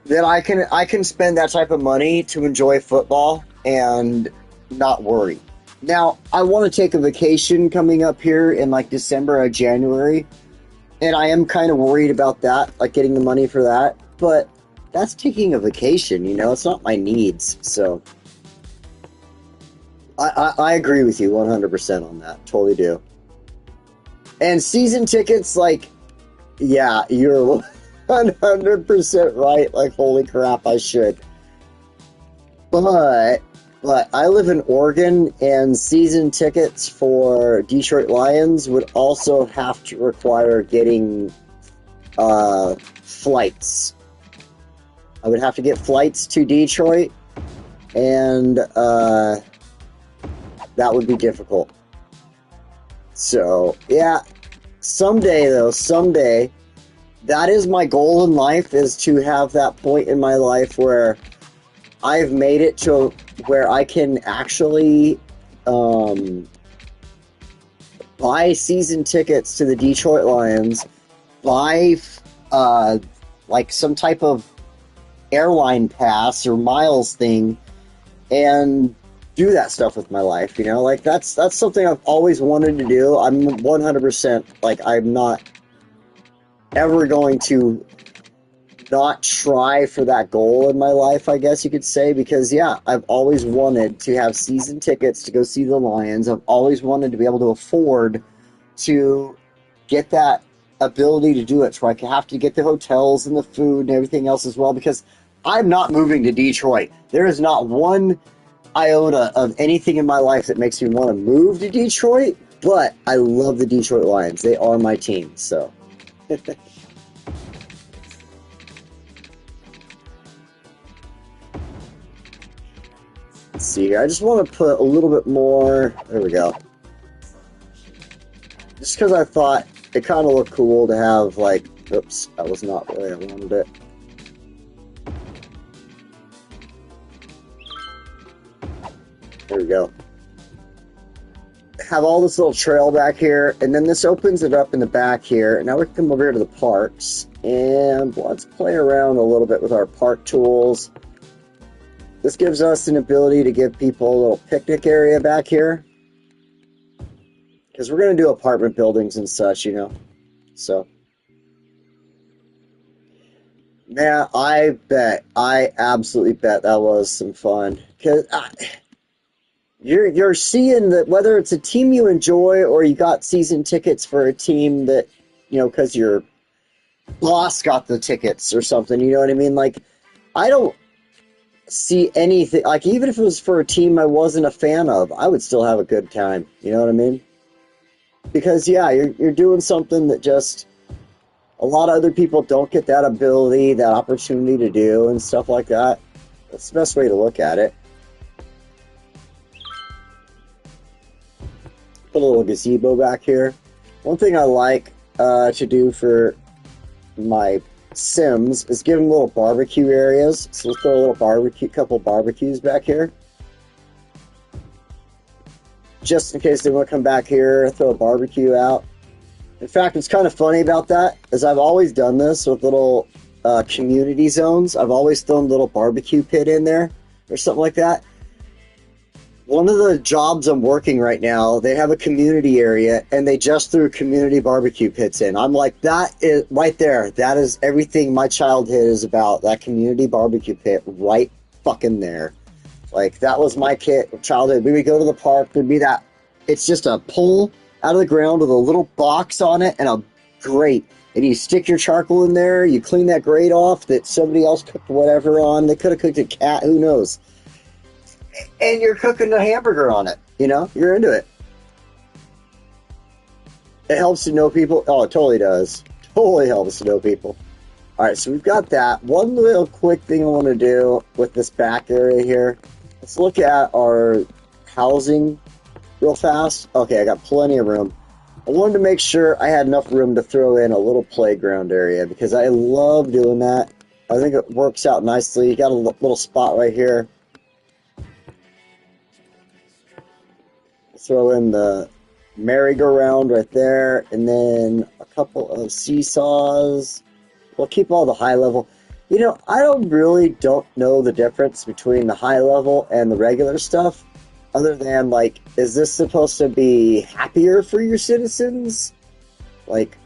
that I can spend that type of money to enjoy football and not worry. Now, I want to take a vacation coming up here in like December or January, and I am kind of worried about that, like getting the money for that, but that's taking a vacation, you know? It's not my needs, so I agree with you 100% on that. Totally do. And season tickets, like, yeah, you're 100% right. Like, holy crap, I should. But I live in Oregon, and season tickets for Detroit Lions would also have to require getting flights. I would have to get flights to Detroit, and that would be difficult. So, yeah, someday, that is my goal in life, is to have that point in my life where I've made it to where I can actually buy season tickets to the Detroit Lions, buy like some type of airline pass or miles thing, and do that stuff with my life, you know? Like, that's something I've always wanted to do. I'm 100%, like, I'm not ever going to not try for that goal in my life, I guess you could say, because, yeah, I've always wanted to have season tickets to go see the Lions. I've always wanted to be able to afford to get that ability to do it, so I can have to get the hotels and the food and everything else as well, because I'm not moving to Detroit. There is not one iota of anything in my life that makes me want to move to Detroit, but I love the Detroit Lions. They are my team, so. Let's see here. I just want to put a little bit more. There we go. Just because I thought it kind of looked cool to have, like, oops, that was not the way I wanted it. There we go. have all this little trail back here, and then this opens it up in the back here. Now we can come over here to the parks, and let's play around a little bit with our park tools. This gives us an ability to give people a little picnic area back here, because we're going to do apartment buildings and such, you know. So, man, I absolutely bet that was some fun. Because you're seeing that whether it's a team you enjoy or you got season tickets for a team that, you know, because your boss got the tickets or something, you know what I mean? Like, I don't see anything, like, even if it was for a team I wasn't a fan of, I would still have a good time, you know what I mean? Because, yeah, you're doing something that just a lot of other people don't get that ability, that opportunity to do and stuff like that. That's the best way to look at it. Put a little gazebo back here. One thing I like to do for my Sims is give them little barbecue areas. So let's throw a little couple barbecues back here. Just in case they want to come back here, throw a barbecue out. In fact, what's kind of funny about that is I've always done this with little community zones. I've always thrown a little barbecue pit in there or something like that. One of the jobs I'm working right now, they have a community area, and they just threw community barbecue pits in. I'm like, that is right there. That is everything my childhood is about. That community barbecue pit right fucking there. Like, that was my childhood. We would go to the park. There'd be that. It's just a pole out of the ground with a little box on it and a grate. And you stick your charcoal in there. You clean that grate off that somebody else cooked whatever on. They could have cooked a cat. Who knows? And you're cooking a hamburger on it, you know? You're into it. It helps to know people. Oh, it totally does. Totally helps to know people. All right, so we've got that. One little quick thing I want to do with this back area here. Let's look at our housing real fast. Okay, I got plenty of room. I wanted to make sure I had enough room to throw in a little playground area because I love doing that. I think it works out nicely. You got a little spot right here. Throw in the merry-go-round right there, and then a couple of seesaws. We'll keep all the high level. You know, I don't know the difference between the high level and the regular stuff, other than, like, is this supposed to be happier for your citizens? Like,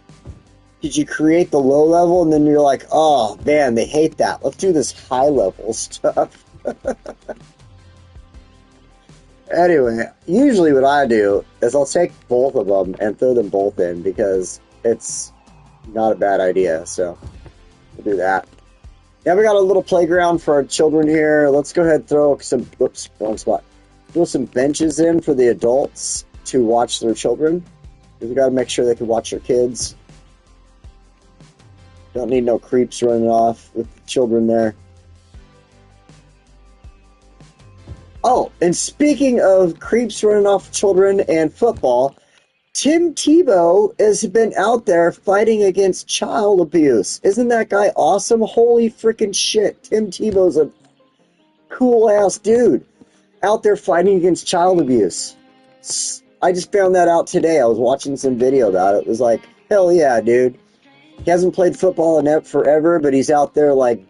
did you create the low level, and then you're like, oh, man, they hate that. Let's do this high level stuff. Anyway, usually what I do is I'll take both of them and throw them both in because it's not a bad idea. So we'll do that. Yeah, we got a little playground for our children here. Let's go ahead and throw some, whoops, wrong spot. Throw some benches in for the adults to watch their children. We got to make sure they can watch their kids. Don't need no creeps running off with the children there. Oh, and speaking of creeps running off children and football, Tim Tebow has been out there fighting against child abuse. Isn't that guy awesome? Holy freaking shit. Tim Tebow's a cool-ass dude out there fighting against child abuse. I just found that out today. I was watching some video about it. It was like, hell yeah, dude. He hasn't played football in forever, but he's out there, like,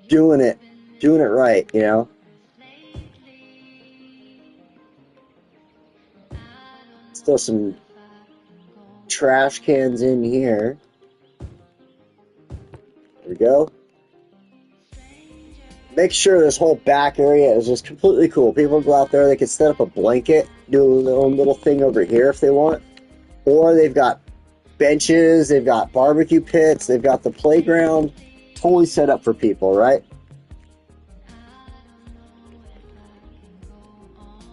doing it right, you know? Throw some trash cans in here. There we go. Make sure this whole back area is just completely cool. People go out there, they can set up a blanket, do their own little thing over here if they want. Or they've got benches, they've got barbecue pits, they've got the playground. Totally set up for people, right?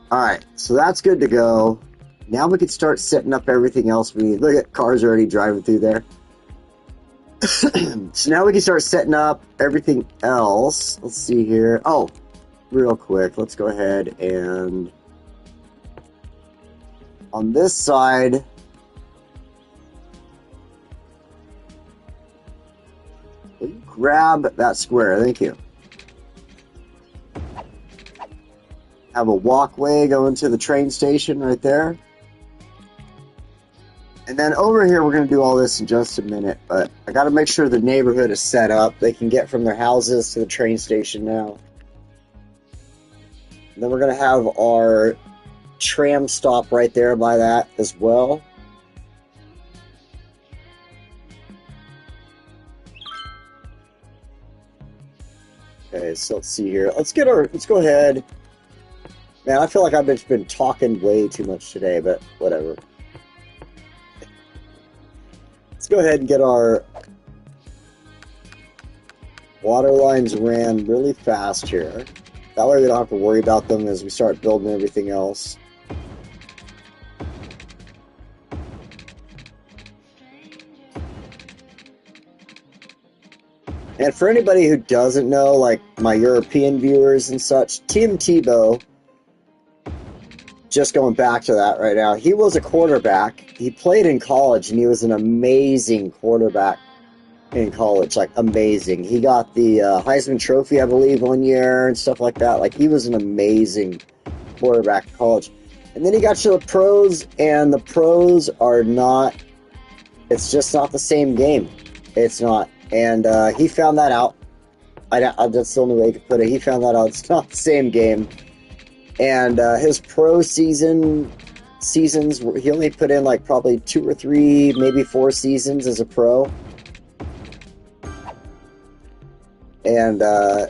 Alright, so that's good to go. Now we can start setting up everything else we need. Look at cars already driving through there. So now we can start setting up everything else. Let's see here. Oh, real quick, let's go ahead and on this side, will you grab that square? Thank you. Have a walkway going to the train station right there. then over here, we're going to do all this in just a minute, but I got to make sure the neighborhood is set up. They can get from their houses to the train station now. And then we're going to have our tram stop right there by that as well. Okay, so let's see here. Let's go ahead. Man, I feel like I've been talking way too much today, but whatever. Let's go ahead and get our water lines ran really fast here. That way we don't have to worry about them as we start building everything else. And for anybody who doesn't know, like my European viewers and such, Tim Tebow, just going back to that right now, he was a quarterback. He played in college, and he was an amazing quarterback in college, like amazing. He got the Heisman Trophy, I believe, 1 year and stuff like that. Like, he was an amazing quarterback in college. And then he got to the pros, and the pros are not, it's just not the same game. It's not. And he found that out. That's the only way you could put it. He found that out. It's not the same game. And his pro seasons, he only put in like probably 2 or 3, maybe 4 seasons as a pro. And I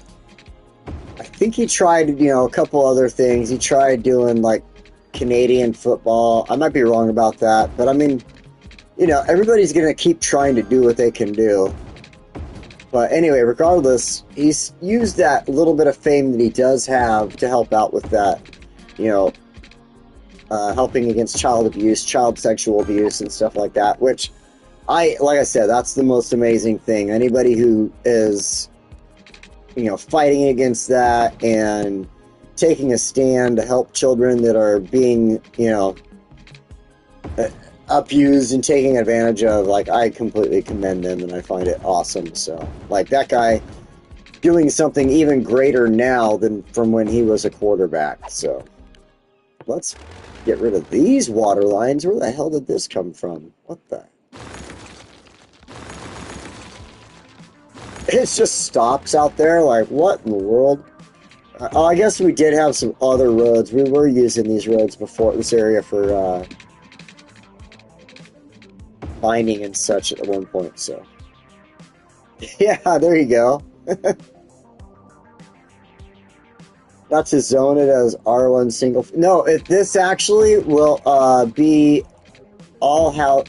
think he tried, a couple other things. He tried doing like Canadian football. I might be wrong about that. But I mean, everybody's going to keep trying to do what they can do. But anyway, regardless, he's used that little bit of fame that he does have to help out with that, helping against child abuse, child sexual abuse, and stuff like that, which like I said, that's the most amazing thing. Anybody who is, fighting against that and taking a stand to help children that are being, abused and taking advantage of, like, I completely commend them, and I find it awesome. So, like, that guy doing something even greater now than from when he was a quarterback. So let's get rid of these water lines. Where the hell did this come from? What the? It just stops out there. Like, what in the world? Oh, I guess we did have some other roads. We were using these roads before, this area, for mining and such at one point, so. Yeah, there you go. Not to zone it as R1 single. No, this actually will be all how.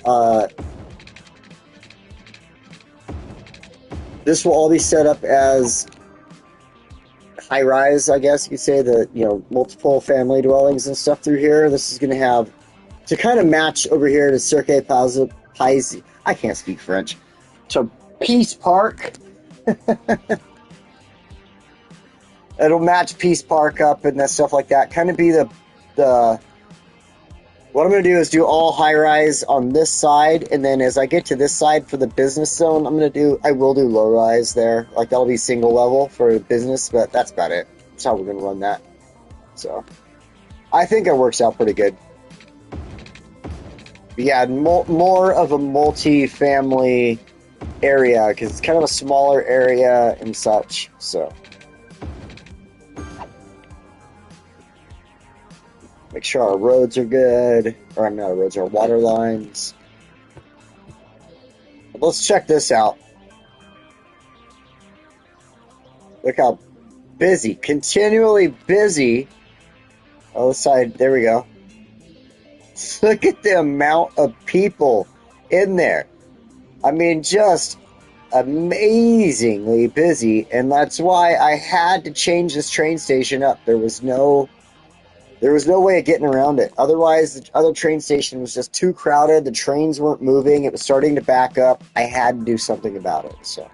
This will all be set up as high rise, I guess you could say, the multiple family dwellings and stuff through here. This is going to have to kind of match over here to Cirque Plaza. I can't speak French. To Peace Park. It'll match Peace Park up and that stuff like that. Kind of be the what I'm going to do is do all high rise on this side, and then as I get to this side for the business zone, I will do low rise there. Like, that'll be single level for business, but that's about it. That's how we're going to run that. So I think it works out pretty good. Yeah, more of a multi-family area, because it's kind of a smaller area and such, so. Make sure our roads are good, or not our roads, our water lines. But let's check this out. Look how busy, continually busy. Oh, this side, there we go. Look at the amount of people in there. I mean, just amazingly busy, and that's why I had to change this train station up. There was no way of getting around it. Otherwise, the other train station was just too crowded. The trains weren't moving. It was starting to back up. I had to do something about it. So,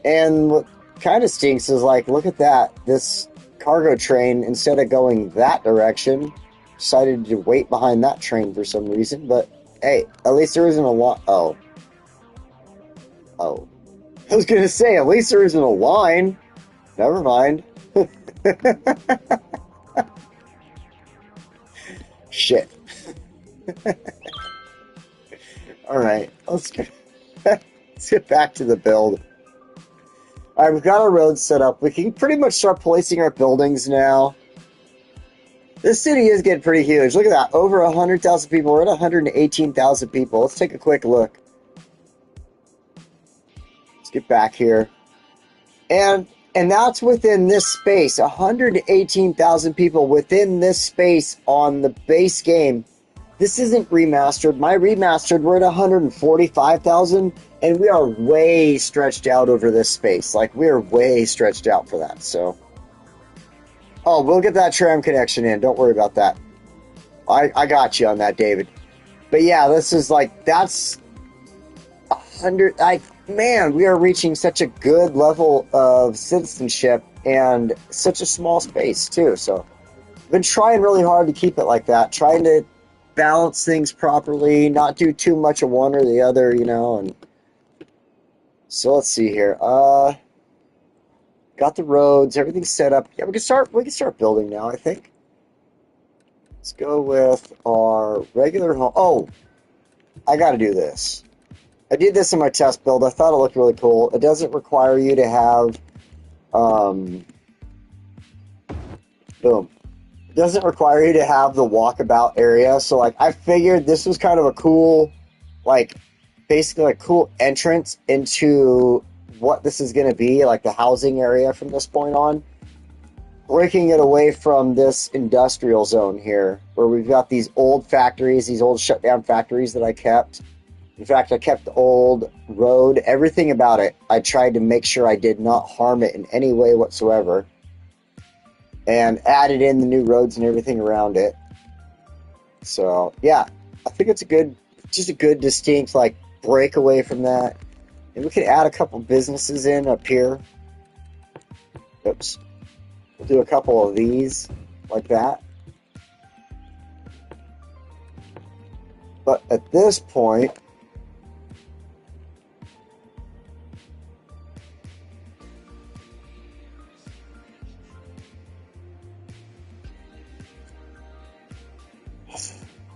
and what kind of stinks is, like, look at that. This cargo train, instead of going that direction, decided to wait behind that train for some reason. But hey, at least there isn't a lot. Oh. I was gonna say, at least there isn't a line. Never mind. Shit. All right, let's get back to the build. All right, we've got our roads set up. We can pretty much start placing our buildings now. This city is getting pretty huge. Look at that, over 100,000 people. We're at 118,000 people. Let's take a quick look. Let's get back here. And that's within this space, 118,000 people within this space on the base game. This isn't remastered. My remastered, we're at 145,000, and we are way stretched out over this space. Like, we are way stretched out for that, so. Oh, we'll get that tram connection in. Don't worry about that. I got you on that, David. But yeah, this is like, that's 100. Man, we are reaching such a good level of citizenship and such a small space, too. So, I've been trying really hard to keep it like that, trying to balance things properly, not do too much of one or the other, you know. And so let's see here. Got the roads, everything's set up. Yeah, we can start building now, I think. Let's go with our regular home. Oh, I got to do this. I did this in my test build. I thought it looked really cool. It doesn't require you to have boom. It doesn't require you to have the walkabout area. So, like, I figured this was kind of a cool, like, basically a cool entrance into what this is going to be, like the housing area from this point on. Breaking it away from this industrial zone here, where we've got these old factories, these old shut down factories that I kept. In fact, I kept the old road, everything about it. I tried to make sure I did not harm it in any way whatsoever. And added in the new roads and everything around it. So, yeah, I think it's just a good distinct, like, break away from that. And we could add a couple businesses in up here. Oops. We'll do a couple of these, like that. But at this point,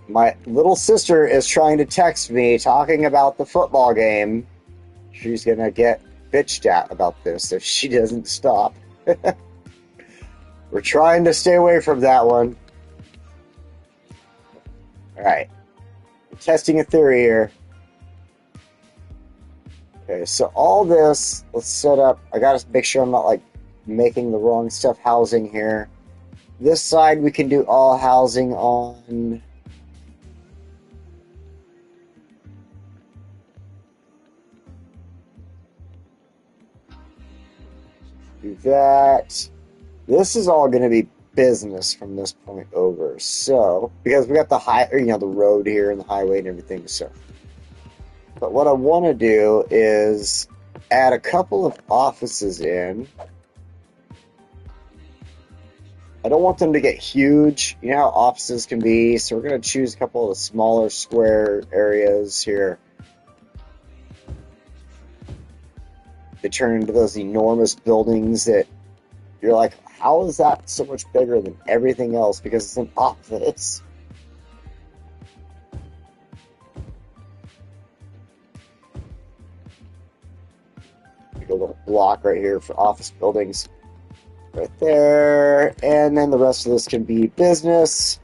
my little sister is trying to text me talking about the football game. She's going to get bitched at about this if she doesn't stop. We're trying to stay away from that one. Alright. I'm testing a theory here. Okay, so all this, let's set up. I got to make sure I'm not, like, making the wrong stuff housing here. This side we can do all housing on. Do that. This is all going to be business from this point over. So, because we got the road here and the highway and everything. So, but what I want to do is add a couple of offices in. I don't want them to get huge. You know how offices can be. So we're going to choose a couple of the smaller square areas here. They turn into those enormous buildings that you're like, how is that so much bigger than everything else? Because it's an office. Make a little block right here for office buildings. Right there. And then the rest of this can be business.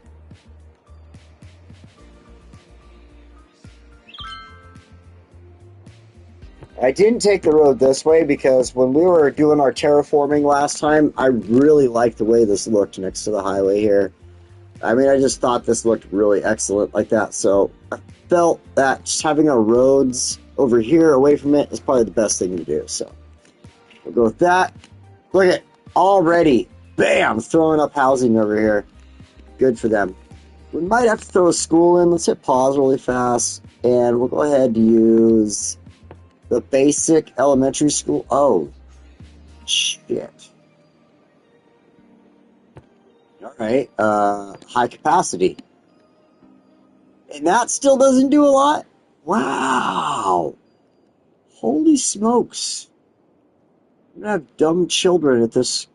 I didn't take the road this way because when we were doing our terraforming last time, I really liked the way this looked next to the highway here. I mean, I just thought this looked really excellent like that. So I felt that just having our roads over here away from it is probably the best thing to do. So we'll go with that. Look at already, bam, throwing up housing over here. Good for them. We might have to throw a school in. Let's hit pause really fast. And we'll go ahead and use the basic elementary school. Oh, shit. All right. High capacity. And that still doesn't do a lot? Wow. Holy smokes. I'm going to have dumb children at this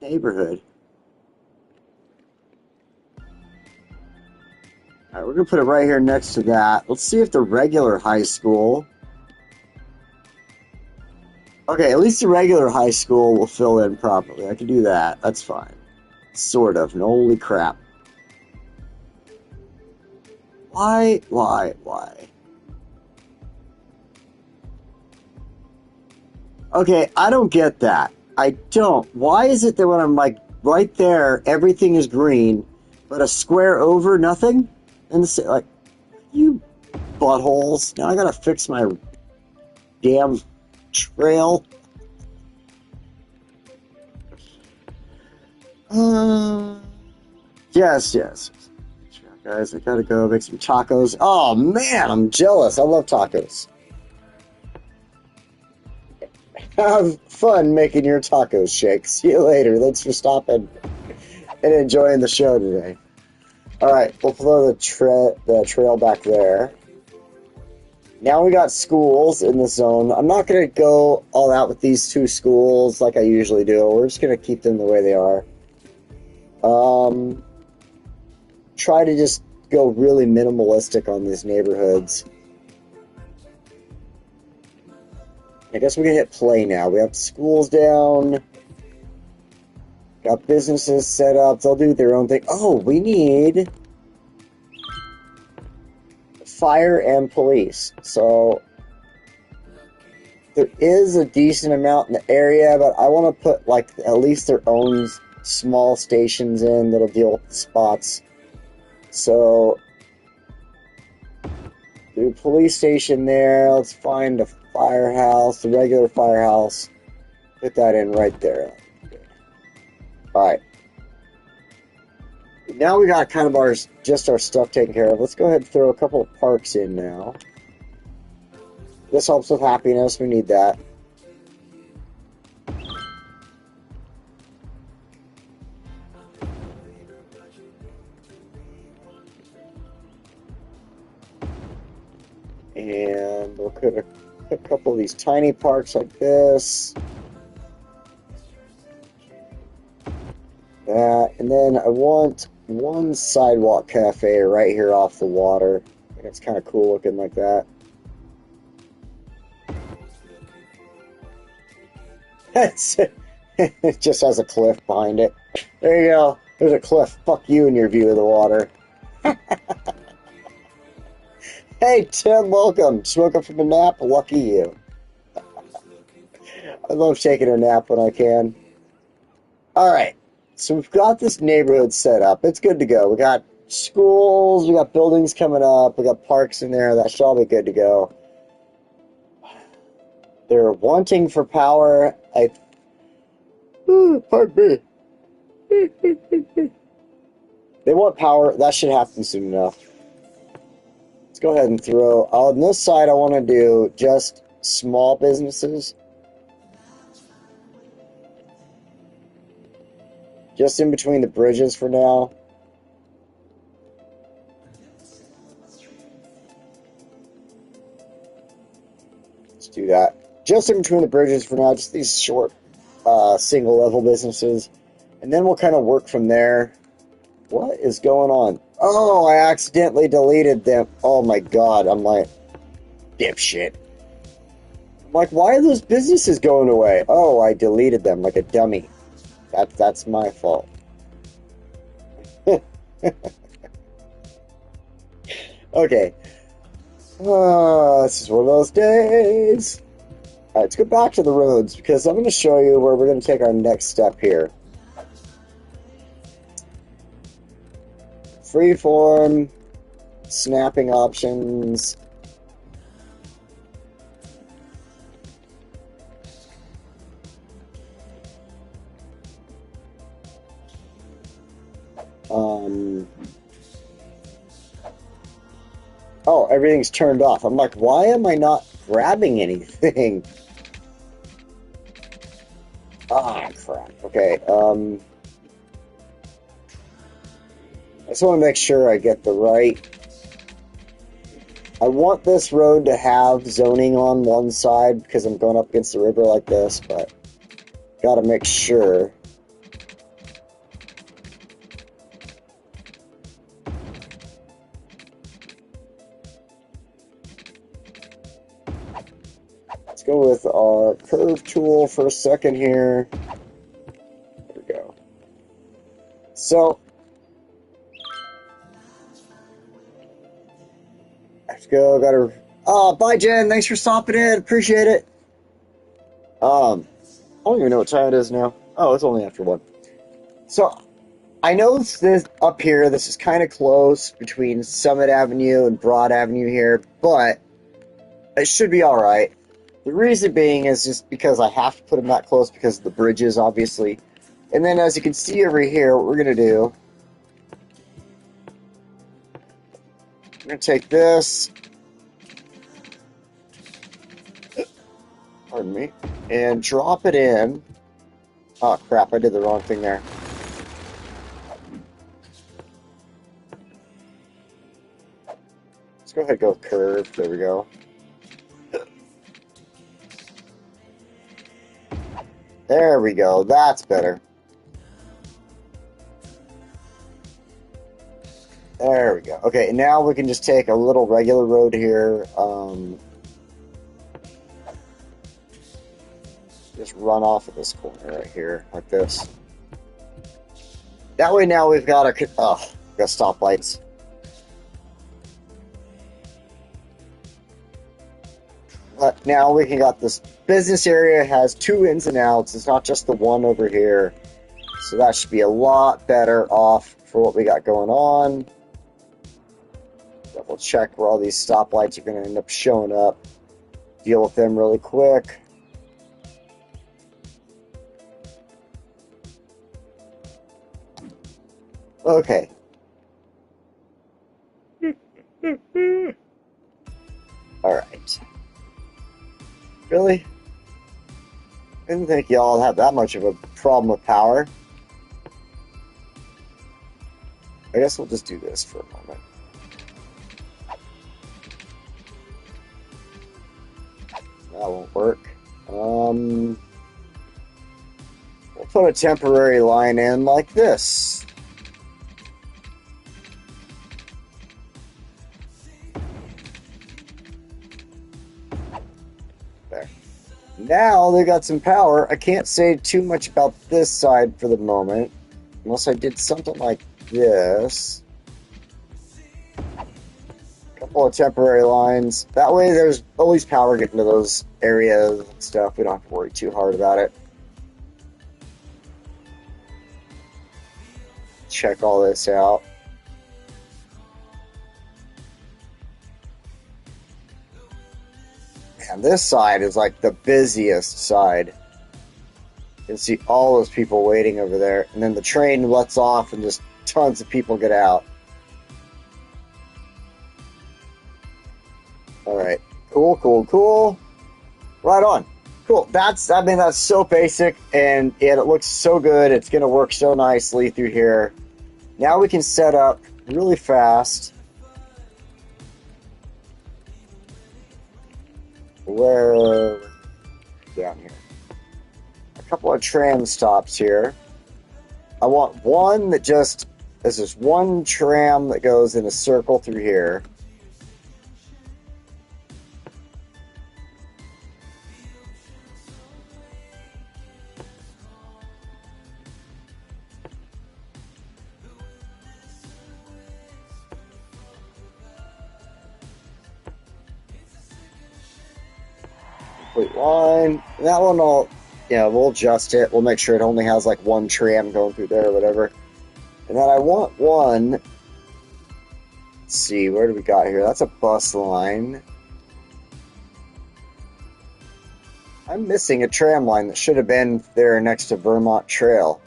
neighborhood. All right, we're going to put it right here next to that. Let's see if the regular high school... Okay, at least the regular high school will fill in properly. I can do that. That's fine. Sort of. And holy crap. Why? Okay, I don't get that. I don't. Why is it that when I'm like right there, everything is green, but a square over, nothing? And the like, you buttholes. Now I gotta fix my damn trail. Yes. Guys, I gotta go make some tacos. Oh man, I'm jealous. I love tacos. Have fun making your tacos, Shake. See you later. Thanks for stopping and enjoying the show today. Alright, we'll throw the trail back there. Now we got schools in the zone. I'm not going to go all out with these two schools like I usually do. We're just going to keep them the way they are. Try to just go really minimalistic on these neighborhoods. I guess we can hit play now. We have schools down. Got businesses set up. They'll do their own thing. Oh, we need fire and police. So there is a decent amount in the area, but I want to put like at least their own small stations in that'll deal with the spots. So do police station there. Let's find a firehouse, the regular firehouse. Put that in right there. Alright. Now we got kind of our stuff taken care of. Let's go ahead and throw a couple of parks in now. This helps with happiness. We need that. And we'll put a couple of these tiny parks like this. That. And then I want one sidewalk cafe right here off the water. I think it's kind of cool looking like that. It just has a cliff behind it. There you go. There's a cliff. Fuck you and your view of the water. Hey, Tim, welcome. Just woke up from a nap. Lucky you. I love taking a nap when I can. Alright. So we've got this neighborhood set up. It's good to go. We got schools. We got buildings coming up. We got parks in there. That should all be good to go. They're wanting for power. Pardon me. They want power. That should happen soon enough. Let's go ahead and throw... On this side, I want to do just small businesses. Just in between the bridges for now. Let's do that. Just in between the bridges for now. Just these short single-level businesses. And then we'll kind of work from there. What is going on? Oh, I accidentally deleted them. Oh my god, I'm like, dipshit. I'm like, why are those businesses going away? Oh, I deleted them like a dummy. That's my fault. Okay. This is one of those days. Alright, let's go back to the roads because I'm going to show you where we're going to take our next step here. Freeform, snapping options. Oh, everything's turned off. I'm like, why am I not grabbing anything? Ah, crap. Okay, I just want to make sure I get the right... I want this road to have zoning on one side because I'm going up against the river like this, but gotta make sure. go with our curve tool for a second here. There we go. So, let's go. Gotta. Oh, bye, Jen. Thanks for stopping in. Appreciate it. I don't even know what time it is now. Oh, it's only after 1. So, I know this up here, this is kind of close between Summit Avenue and Broad Avenue here, but it should be alright. The reason being is just because I have to put them that close because of the bridges, obviously. And then as you can see over here, what we're going to do, I'm going to take this, pardon me, and drop it in. Oh crap, I did the wrong thing there. Let's go ahead and go curve. There we go. There we go. That's better. There we go. Okay, now we can just take a little regular road here. Just run off of this corner right here, like this. That way now we've got got stoplights. But now we can got this business area has 2 ins and outs. It's not just the one over here. So that should be a lot better off for what we got going on. Double check where all these stoplights are going to end up showing up. Deal with them really quick. Okay. Alright. Really? I didn't think y'all have that much of a problem with power. I guess we'll just do this for a moment. That won't work. We'll put a temporary line in like this. There. Now they got some power. I can't say too much about this side for the moment, unless I did something like this. Couple of temporary lines. That way there's always power getting to those areas and stuff. We don't have to worry too hard about it. Check all this out. And this side is like the busiest side. You can see all those people waiting over there. And then the train lets off and just tons of people get out. Alright. Cool, cool, cool. Right on. Cool. That's so basic, and it looks so good. It's going to work so nicely through here. Now we can set up really fast where down here. A couple of tram stops here. I want one that just, there's this one tram that goes in a circle through here. Complete line. That one will, we'll adjust it. We'll make sure it only has like one tram going through there or whatever. And then I want one. Let's see, where do we got here? That's a bus line. I'm missing a tram line that should have been there next to Vermont Trail.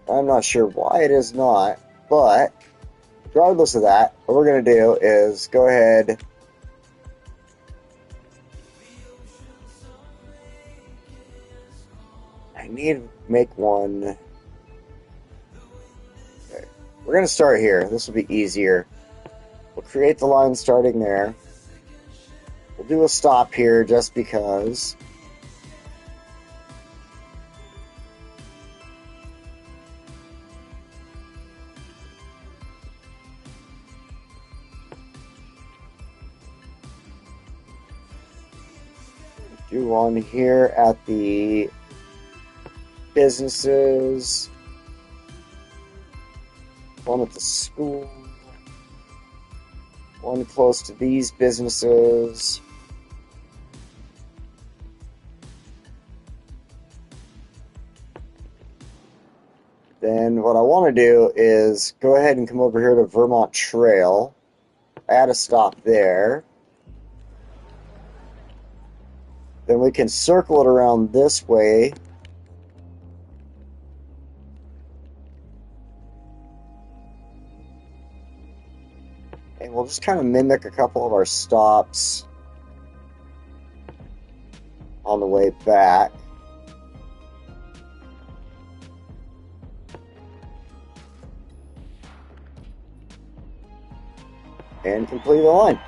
I'm not sure why it is not, but regardless of that, what we're going to do is go ahead. I need to make one. Okay. We're going to start here. This will be easier. We'll create the line starting there. We'll do a stop here just because. Do one here at the businesses. One at the school. One close to these businesses. Then what I want to do is go ahead and come over here to Vermont Trail. Add a stop there. Then we can circle it around this way. And we'll just kind of mimic a couple of our stops on the way back. And complete the line.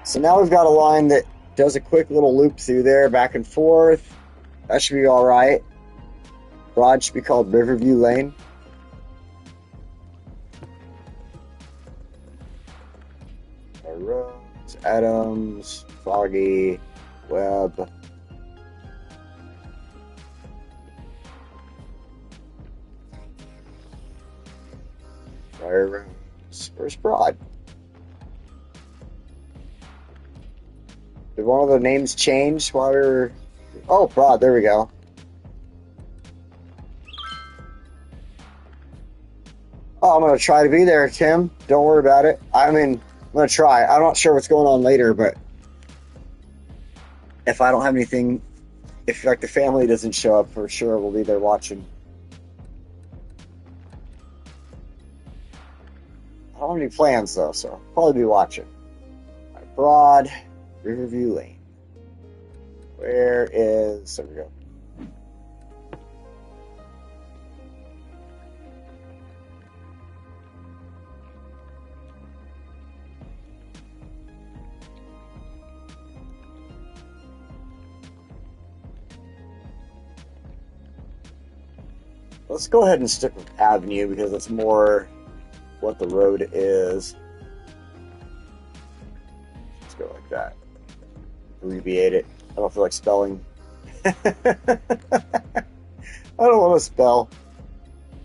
So now we've got a line that does a quick little loop through there, back and forth. That should be all right. Broad should be called Riverview Lane. Rose, Adams, Foggy, Webb. Fire Rose. Where's Broad? Did one of the names change while we were... Oh, Broad, there we go. Oh, I'm going to try to be there, Tim. Don't worry about it. I mean, I'm going to try. I'm not sure what's going on later, but if I don't have anything, if like the family doesn't show up, for sure we'll be there watching. I don't have any plans, though, so I'll probably be watching. Right, Broad... Riverview Lane. Where is... There we go. Let's go ahead and stick with Avenue because that's more what the road is. Let's go like that. Abbreviate it. I don't feel like spelling. I don't want to spell.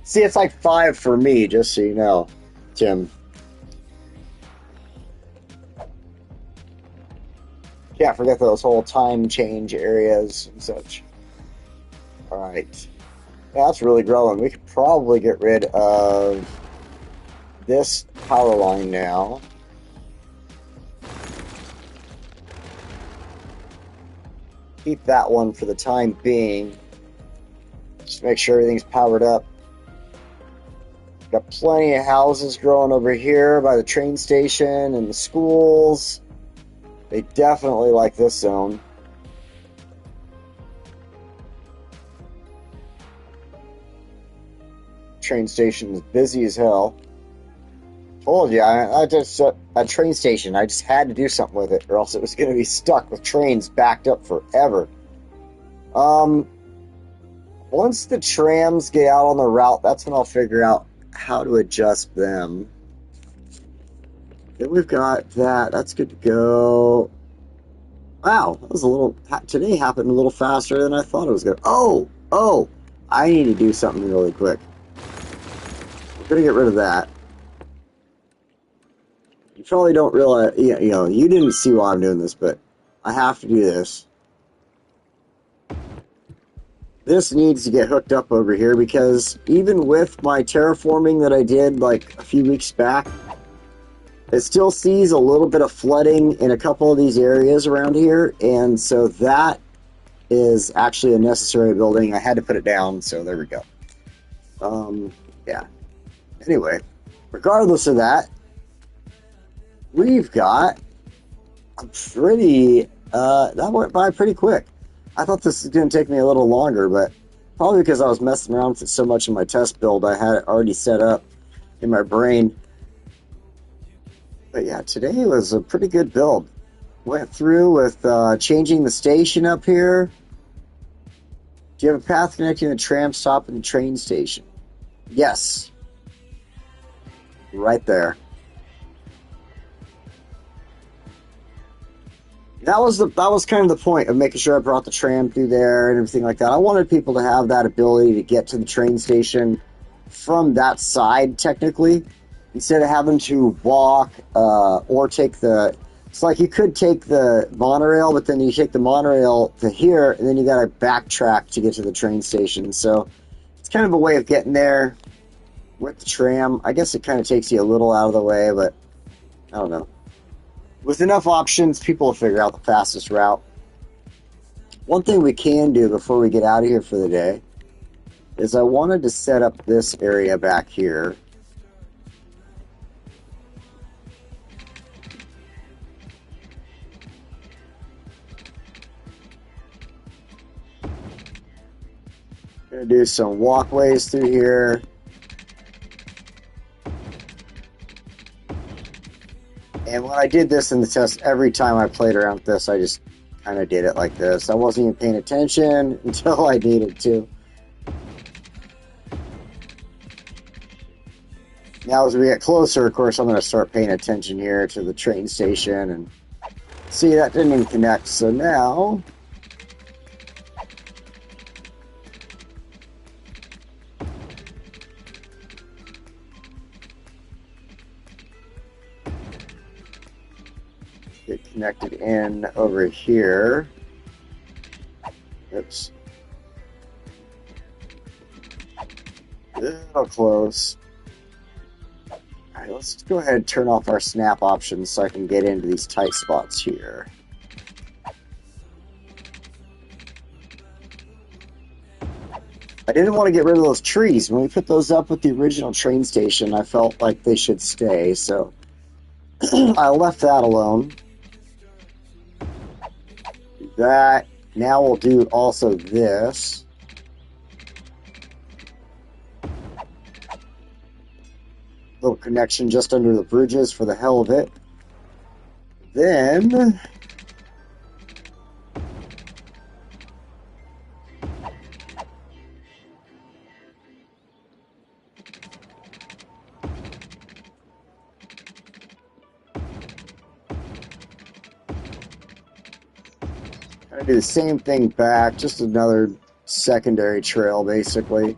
See, it's like 5 for me, just so you know, Tim. Can't forget those whole time change areas and such. Alright. Yeah, that's really growing. We could probably get rid of this power line now. Keep that one for the time being. Just make sure everything's powered up. Got plenty of houses growing over here by the train station and the schools. They definitely like this zone. Train station is busy as hell. Told you, I just a train station. I just had to do something with it, or else it was going to be stuck with trains backed up forever. Once the trams get out on the route, that's when I'll figure out how to adjust them. Then we've got that. That's good to go. Wow, that was a little... Today happened a little faster than I thought it was going to. Oh! I need to do something really quick. We're going to get rid of that. You probably don't realize... You know, you didn't see why I'm doing this, but I have to do this. This needs to get hooked up over here because even with my terraforming that I did like a few weeks back, it still sees a little bit of flooding in a couple of these areas around here, and so that is actually a necessary building. I had to put it down, so there we go. Yeah. Anyway, regardless of that, we've got a pretty... that went by pretty quick. I thought this was going to take me a little longer, but probably because I was messing around with it so much in my test build, I had it already set up in my brain. But yeah, today was a pretty good build. Went through with changing the station up here. Do you have a path connecting the tram stop and the train station? Yes. Right there. That was kind of the point of making sure I brought the tram through there and everything like that. I wanted people to have that ability to get to the train station from that side, technically, instead of having to walk or take the. It's like you could take the monorail, but then you take the monorail to here, and then you got to backtrack to get to the train station. So it's kind of a way of getting there with the tram. I guess it kind of takes you a little out of the way, but I don't know. With enough options, people will figure out the fastest route. One thing we can do before we get out of here for the day is I wanted to set up this area back here. Gonna do some walkways through here. And when I did this in the test, every time I played around with this, I just kind of did it like this. I wasn't even paying attention until I needed to. Now as we get closer, of course, I'm going to start paying attention here to the train station. And see, that didn't even connect. So now get connected in over here. Oops. A little close. Alright, let's go ahead and turn off our snap options so I can get into these tight spots here. I didn't want to get rid of those trees. When we put those up with the original train station, I felt like they should stay, so I left that alone. That. Now we'll do also this. Little connection just under the bridges for the hell of it. Then I do the same thing back, just another secondary trail basically.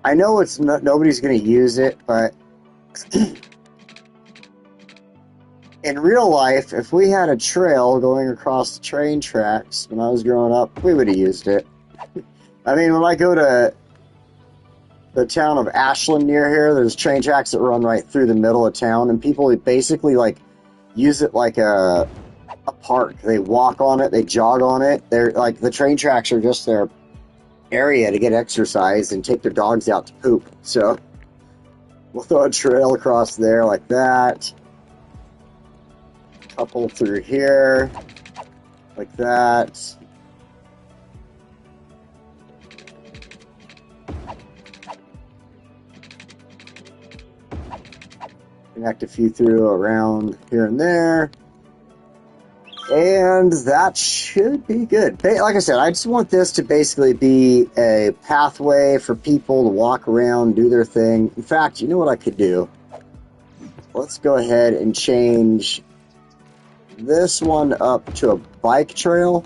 I know it's not, nobody's going to use it, but in real life, if we had a trail going across the train tracks when I was growing up, we would have used it. I mean, when I go to the town of Ashland near here, there's train tracks that run right through the middle of town, and people basically like use it like a park. They walk on it, they jog on it. They're like the train tracks are just their area to get exercise and take their dogs out to poop. So we'll throw a trail across there like that. Couple through here like that. Connect a few through around here and there. And that should be good. Like I said, I just want this to basically be a pathway for people to walk around, do their thing. In fact, you know what I could do? Let's go ahead and change this one up to a bike trail.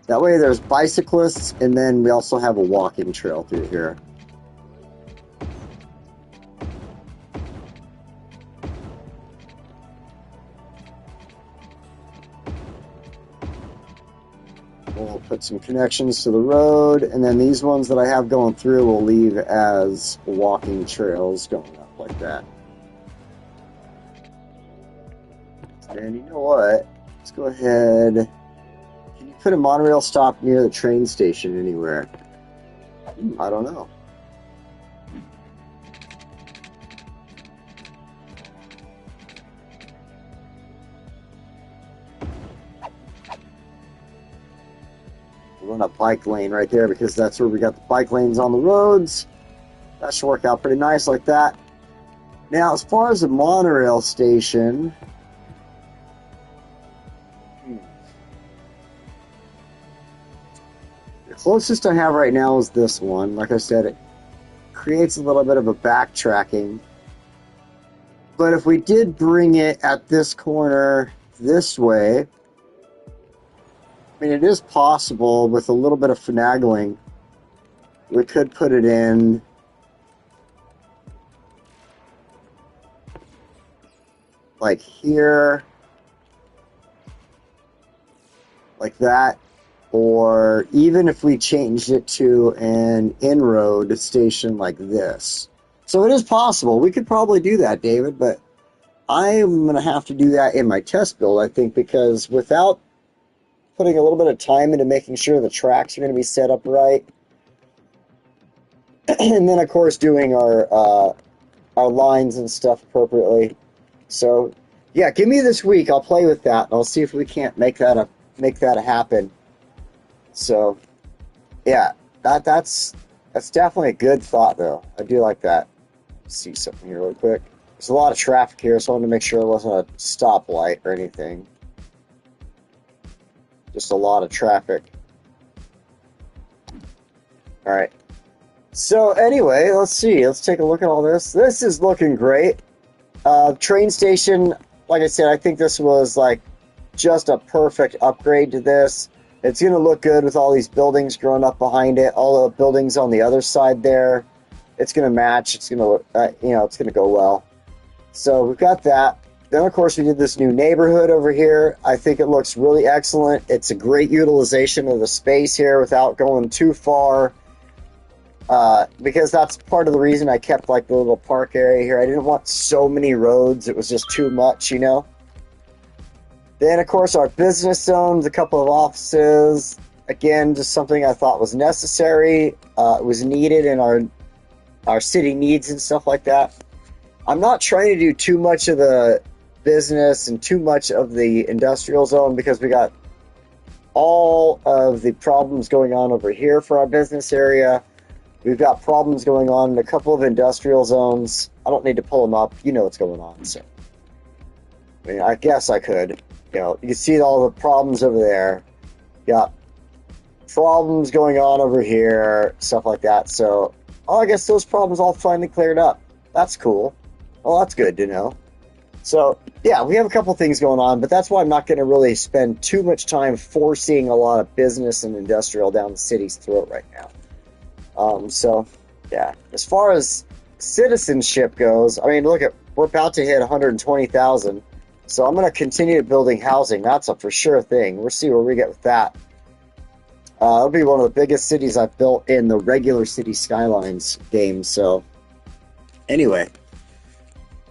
That way there's bicyclists, and then we also have a walking trail through here. We'll put some connections to the road, and then these ones that I have going through we'll leave as walking trails going up like that. And you know what? Let's go ahead. Can you put a monorail stop near the train station anywhere? I don't know. Run a bike lane right there because that's where we got the bike lanes on the roads. That should work out pretty nice like that. Now, as far as the monorail station, closest I have right now is this one. Like I said, it creates a little bit of a backtracking. But if we did bring it at this corner this way, I mean, it is possible with a little bit of finagling. We could put it in like here, like that, or even if we changed it to an in-road station like this. So it is possible. We could probably do that, David, but I'm going to have to do that in my test build, I think, because without putting a little bit of time into making sure the tracks are going to be set up right, and then, of course, doing our lines and stuff appropriately. So, yeah, give me this week. I'll play with that, and I'll see if we can't make that happen. So, yeah, that's definitely a good thought, though. I do like that. Let's see something here really quick. There's a lot of traffic here, so I wanted to make sure it wasn't a stoplight or anything. Just a lot of traffic. All right. So anyway, let's see. Let's take a look at all this. This is looking great. Train station, like I said, I think this was like just a perfect upgrade to this. It's going to look good with all these buildings growing up behind it. All the buildings on the other side there. It's going to match. It's going to look, it's going to go well. So we've got that. Then, of course, we did this new neighborhood over here. I think it looks really excellent. It's a great utilization of the space here without going too far. Because that's part of the reason I kept like the little park area here. I didn't want so many roads. It was just too much, you know. Then, of course, our business zones, a couple of offices. Again, just something I thought was necessary. It was needed in our city needs and stuff like that. I'm not trying to do too much of the business and too much of the industrial zone because we got all of the problems going on over here for our business area. We've got problems going on in a couple of industrial zones. I don't need to pull them up. You know what's going on. So, I mean, I guess I could. You know, you can see all the problems over there. Got problems going on over here, stuff like that. So, I guess those problems all finally cleared up. That's cool. Well, that's good to know. So, yeah, we have a couple things going on, but that's why I'm not going to really spend too much time forcing a lot of business and industrial down the city's throat right now. So, yeah, as far as citizenship goes, I mean, look, we're about to hit 120,000, so I'm going to continue building housing. That's a for sure thing. We'll see where we get with that. It'll be one of the biggest cities I've built in the regular City Skylines game, so anyway.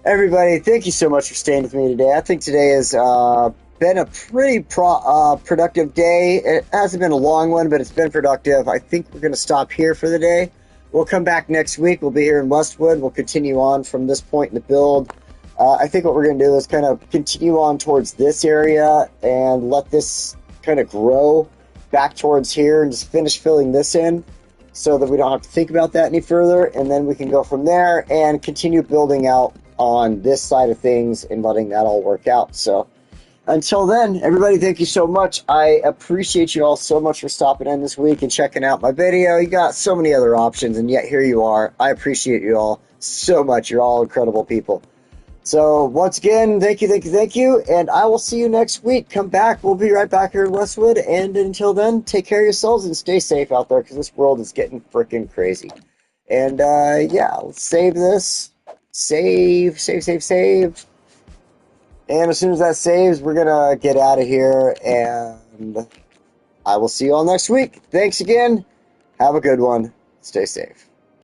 Everybody, thank you so much for staying with me today. I think today has been a pretty productive day. It hasn't been a long one, but it's been productive. I think we're going to stop here for the day. We'll come back next week. We'll be here in Westwood. We'll continue on from this point in the build. I think what we're going to do is kind of continue on towards this area and let this kind of grow back towards here and just finish filling this in so that we don't have to think about that any further. And then we can go from there and continue building out on this side of things and letting that all work out. So until then, everybody, thank you so much. I appreciate you all so much for stopping in this week and checking out my video. You got so many other options, and yet here you are. I appreciate you all so much. You're all incredible people. So once again, thank you, and I will see you next week. Come back. We'll be right back here in Westwood, and until then, take care of yourselves and stay safe out there because this world is getting freaking crazy. And yeah, let's save this. Save. And as soon as that saves, we're going to get out of here, and I will see you all next week. Thanks again. Have a good one. Stay safe.